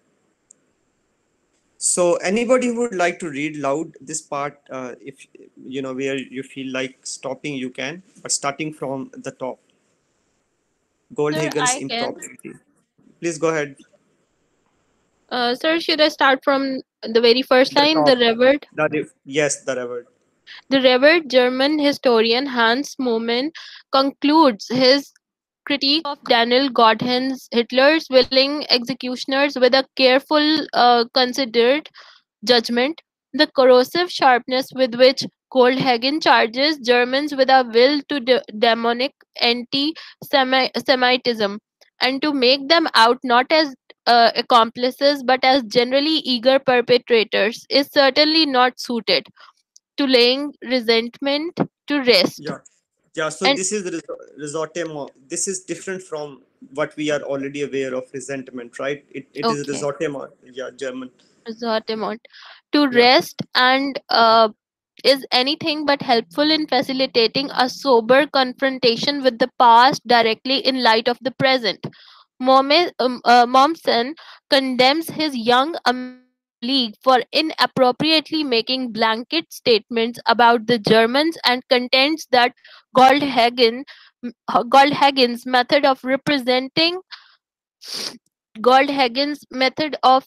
So anybody who would like to read loud this part, if where you feel like stopping, you can, but starting from the top. Sir, Goldhagen's I can. impropriety. Please go ahead. Sir, should I start from the very first The line? top. Yes, the reward. The revered German historian Hans Momen concludes his critique of Daniel Godin's Hitler's willing executioners with a careful, considered judgment. The corrosive sharpness with which Goldhagen charges Germans with a will to demonic anti Semitism and to make them out not as accomplices but as generally eager perpetrators is certainly not suited to laying resentment to rest. Yeah. Yeah, so And this is risotto. This is different from what we are already aware of resentment, right? It is okay, risotto. Yeah, German. Sortimont. To Yeah. rest and is anything but helpful in facilitating a sober confrontation with the past directly in light of the present. Mommsen condemns his young American colleague for inappropriately making blanket statements about the Germans and contends that Goldhagen, Goldhagen's method of representing Goldhagen's method of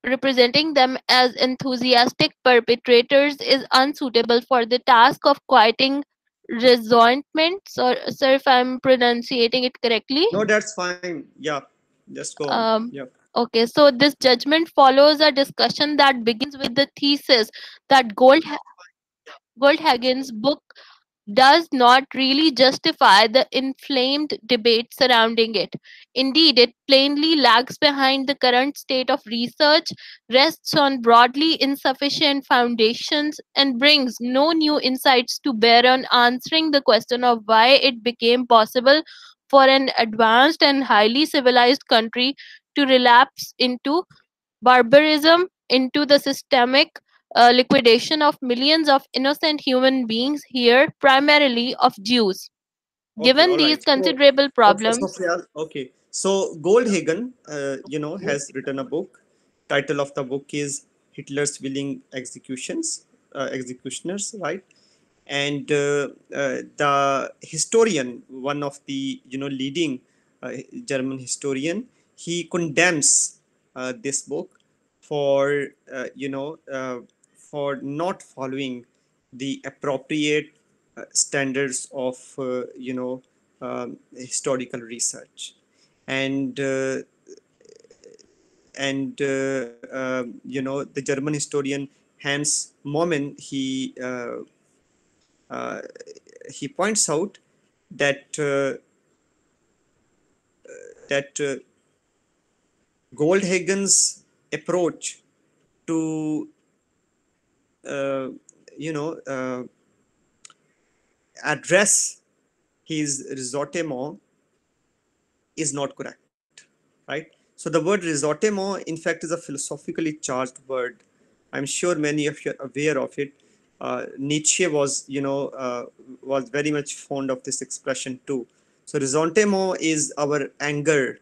representing them as enthusiastic perpetrators is unsuitable for the task of quieting resentment. So, sir, if I'm pronouncing it correctly. No, that's fine. Yeah, just go on. Um, Yeah. okay, so this judgment follows a discussion that begins with the thesis that Goldhagen's book does not really justify the inflamed debate surrounding it. Indeed, it plainly lags behind the current state of research, rests on broadly insufficient foundations, and brings no new insights to bear on answering the question of why it became possible for an advanced and highly civilized country to relapse into barbarism, into the systemic liquidation of millions of innocent human beings here, primarily of Jews. Okay, Given all these right. So, considerable okay, problems, Sophia. Okay, so Goldhagen, has written a book. Title of the book is Hitler's Willing Executioners, right? And the historian, one of the leading German historian, he condemns this book for for not following the appropriate standards of historical research. And the German historian Hans Momen, uh, he points out that that Goldhagen's approach to uh, you know address his ressortiment is not correct, right? So the word ressortiment, in fact, is a philosophically charged word. I'm sure many of you are aware of it. Nietzsche was very much fond of this expression too. So resentment is our anger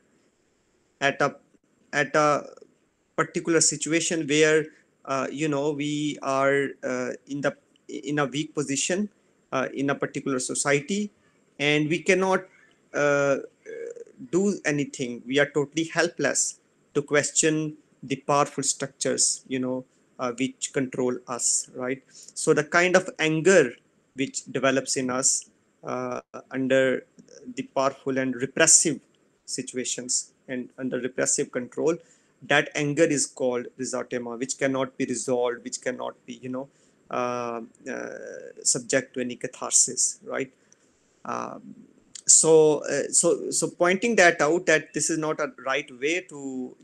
at a particular situation where we are in a weak position in a particular society, and we cannot do anything. We are totally helpless to question the powerful structures, which control us, right? So the kind of anger which develops in us under the powerful and repressive situations and under repressive control, that anger is called resentment, which cannot be resolved, which cannot be uh, uh, subject to any catharsis, right? um, so pointing that out, that this is not a right way to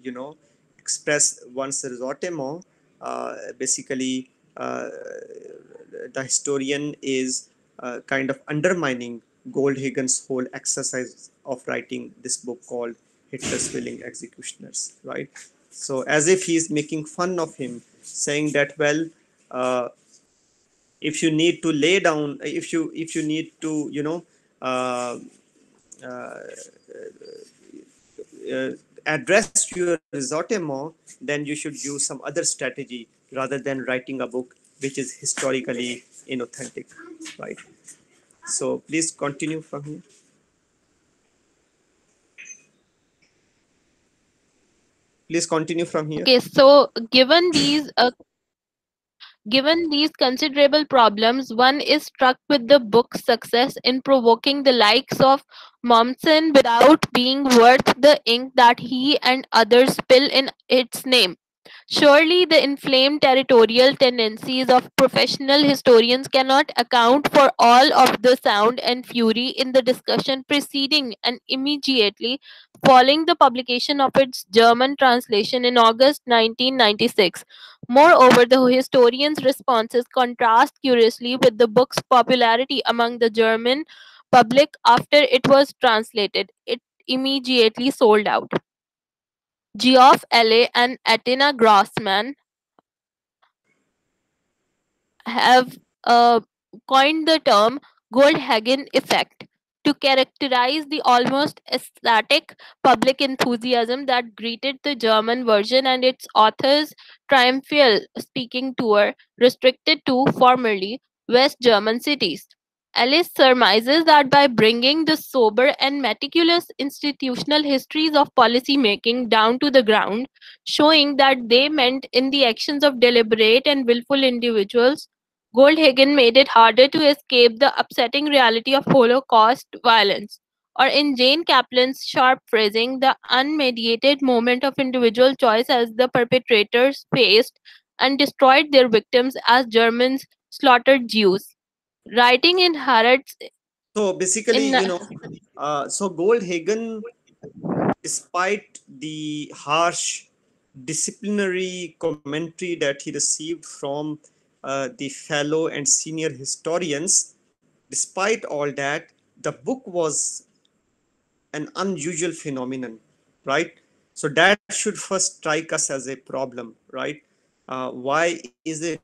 express one's resentment. Basically, the historian is kind of undermining Goldhagen's whole exercise of writing this book called Hitler's Willing Executioners, right? So as if he's making fun of him, saying that, well, uh, if you need to lay down, if you need to uh, uh, uh, address your resentment, then you should use some other strategy rather than writing a book which is historically inauthentic, right? So please continue from here. Please continue from here. Okay, so given these considerable problems, one is struck with the book's success in provoking the likes of Mommsen without being worth the ink that he and others spill in its name. Surely the inflamed territorial tendencies of professional historians cannot account for all of the sound and fury in the discussion preceding and immediately following the publication of its German translation in August 1996. Moreover, the historian's responses contrast curiously with the book's popularity among the German public after it was translated. It immediately sold out. Geoff Ellis and Atina Grossman have coined the term Goldhagen effect to characterize the almost ecstatic public enthusiasm that greeted the German version and its author's triumphal speaking tour, restricted to formerly West German cities. Ellis surmises that by bringing the sober and meticulous institutional histories of policy making down to the ground, showing that they meant in the actions of deliberate and willful individuals, Goldhagen made it harder to escape the upsetting reality of Holocaust violence, or in Jane Kaplan's sharp phrasing, the unmediated moment of individual choice as the perpetrators faced and destroyed their victims as Germans slaughtered Jews. Writing in Harrods So basically, in so Goldhagen, despite the harsh disciplinary commentary that he received from the fellow and senior historians, despite all that, the book was an unusual phenomenon, right? So that should first strike us as a problem, right? Why is it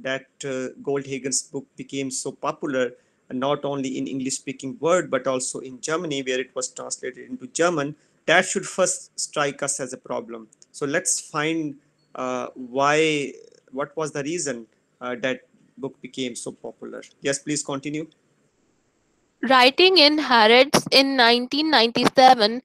that Goldhagen's book became so popular, not only in English-speaking world, but also in Germany, where it was translated into German? That should first strike us as a problem. So let's find why. What was the reason that book became so popular? Yes, please continue. Writing in Harrods in 1997,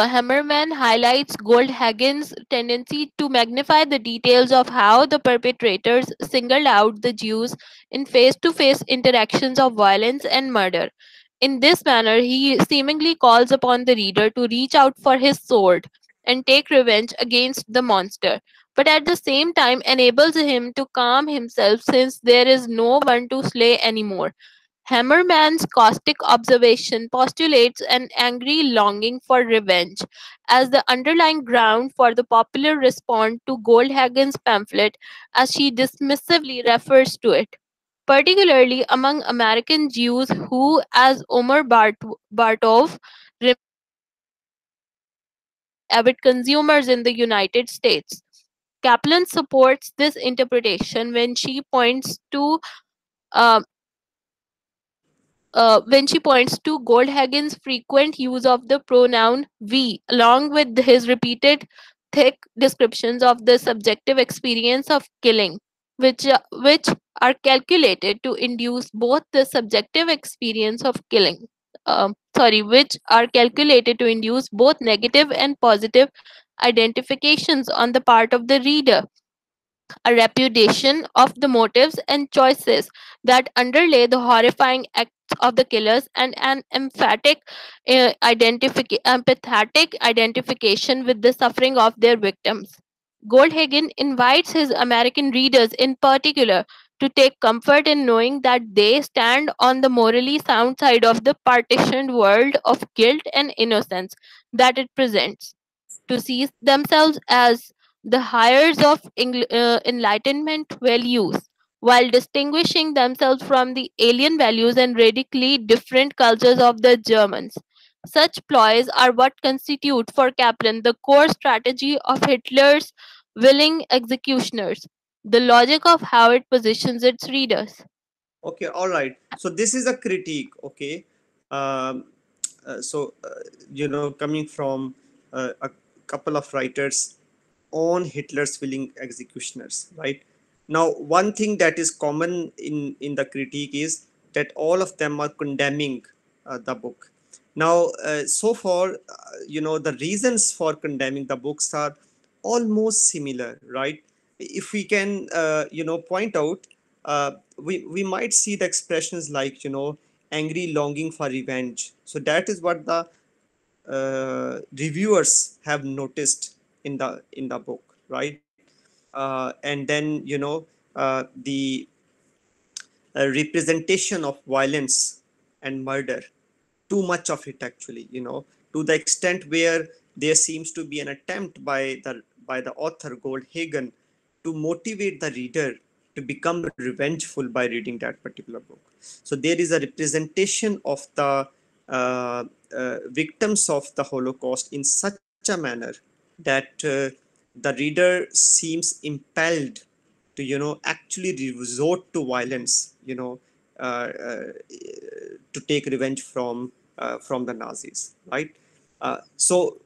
Hammerman highlights Goldhagen's tendency to magnify the details of how the perpetrators singled out the Jews in face to face interactions of violence and murder. In this manner, he seemingly calls upon the reader to reach out for his sword and take revenge against the monster, but at the same time enables him to calm himself since there is no one to slay anymore. Hammerman's caustic observation postulates an angry longing for revenge as the underlying ground for the popular response to Goldhagen's pamphlet, as she dismissively refers to it, particularly among American Jews who, as Bartov remarks, were avid consumers in the United States. Kaplan supports this interpretation uh, when she points to Goldhagen's frequent use of the pronoun we, along with his repeated thick descriptions of the subjective experience of killing, which are calculated to induce both the subjective experience of killing. Which are calculated to induce both negative and positive identifications on the part of the reader, a repudiation of the motives and choices that underlay the horrifying acts of the killers, and an empathetic identification with the suffering of their victims. Goldhagen invites his American readers in particular to take comfort in knowing that they stand on the morally sound side of the partitioned world of guilt and innocence that it presents, to see themselves as the heirs of Enlightenment values, while distinguishing themselves from the alien values and radically different cultures of the Germans. Such ploys are what constitute for Kaplan the core strategy of Hitler's willing executioners, the logic of how it positions its readers. Okay, all right. So this is a critique. Okay, um, coming from a couple of writers on Hitler's willing executioners, right? Now, one thing that is common in the critique is that all of them are condemning the book. Now, so far, the reasons for condemning the books are almost similar, right? If we can, point out, we might see the expressions like, angry longing for revenge. So that is what the reviewers have noticed in the book, right? And then the representation of violence and murder, too much of it actually, to the extent where there seems to be an attempt by the author Goldhagen to motivate the reader to become revengeful by reading that particular book. So there is a representation of the victims of the Holocaust in such a manner that the reader seems impelled to actually resort to violence, to take revenge from the Nazis, right? So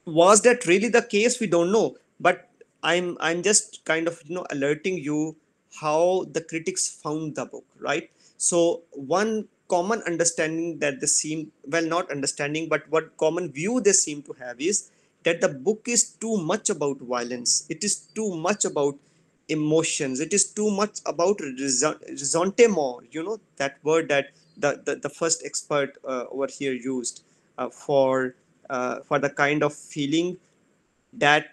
was that really the case? We don't know, but I'm just kind of alerting you how the critics found the book, right? So one common understanding that they seem, well, not understanding, but what common view they seem to have is that the book is too much about violence, it is too much about emotions, it is too much about ressentiment, that word that the first expert over here used for the kind of feeling that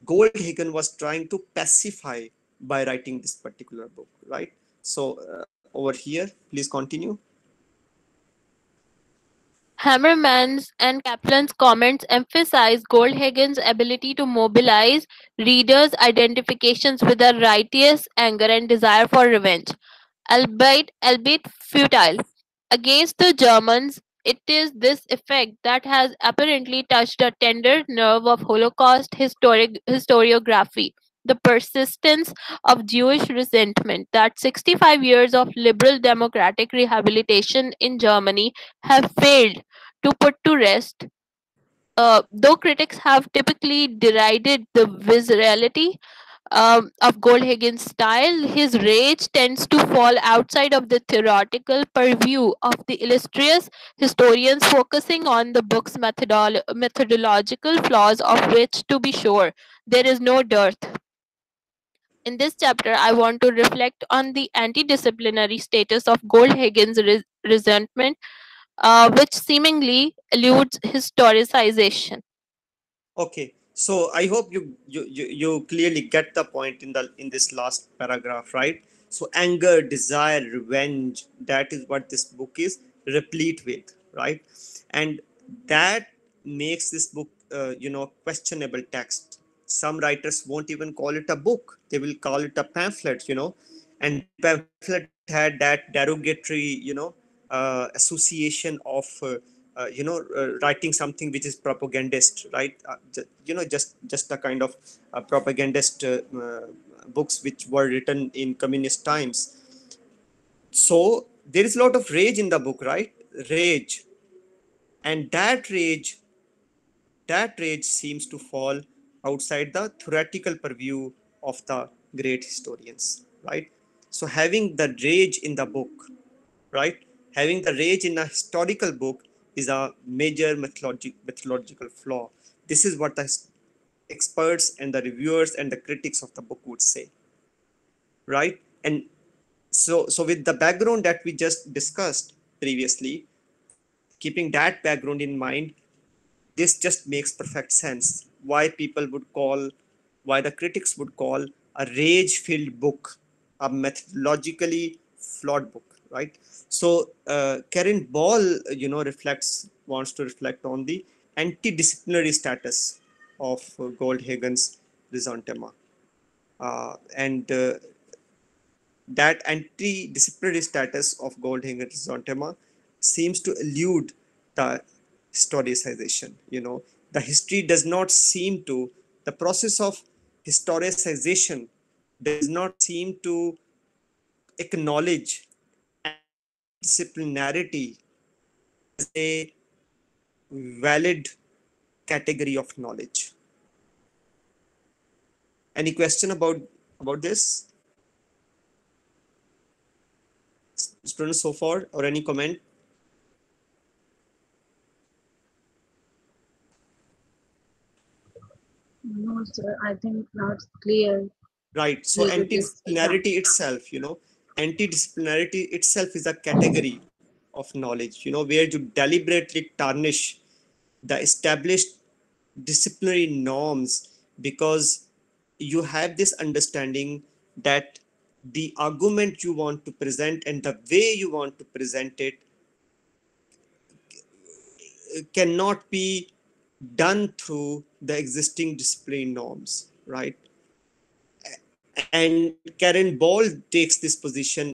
Goldhagen was trying to pacify by writing this particular book, right? So over here, please continue. Hammerman's and Kaplan's comments emphasize Goldhagen's ability to mobilize readers' identifications with a righteous anger and desire for revenge, albeit futile. Against the Germans, it is this effect that has apparently touched a tender nerve of Holocaust historiography. The persistence of Jewish resentment that 65 years of liberal democratic rehabilitation in Germany have failed to put to rest. Though critics have typically derided the viscerality of Goldhagen's style, his rage tends to fall outside of the theoretical purview of the illustrious historians, focusing on the book's methodological flaws, of which, to be sure, there is no dearth. In this chapter, I want to reflect on the anti disciplinary status of Goldhagen's resentment, which seemingly eludes historicization. Okay, so I hope you clearly get the point in the in this last paragraph, right? So anger, desire, revenge, that is what this book is replete with, right? And that makes this book, questionable text. Some writers won't even call it a book; they will call it a pamphlet, and that pamphlet had that derogatory, association of writing something which is propagandist, right? Just a kind of propagandist books which were written in communist times. So there is a lot of rage in the book, right? Rage. And that rage seems to fall outside the theoretical purview of the great historians, right? So having the rage in the book, right? Having the rage in a historical book is a major methodological flaw. This is what the experts and the reviewers and the critics of the book would say, right? And so with the background that we just discussed previously, keeping that background in mind, this just makes perfect sense why people would call, why the critics would call a rage filled book a methodologically flawed book, right? So Karyn Ball, wants to reflect on the anti-disciplinary status of Goldhagen's Rhizanthema. And that anti-disciplinary status of Goldhagen's Rhizanthema seems to elude the historicization. The history does not seem to, the process of historicization does not seem to acknowledge anti-disciplinarity as a valid category of knowledge. Any question about this, students, so far, or any comment? No, sir. I think now it's clear Right. So due to this anti-disciplinarity example. itself, anti-disciplinarity itself is a category of knowledge, where you deliberately tarnish the established disciplinary norms because you have this understanding that the argument you want to present and the way you want to present it cannot be done through the existing disciplinary norms, right? And Karyn Ball takes this position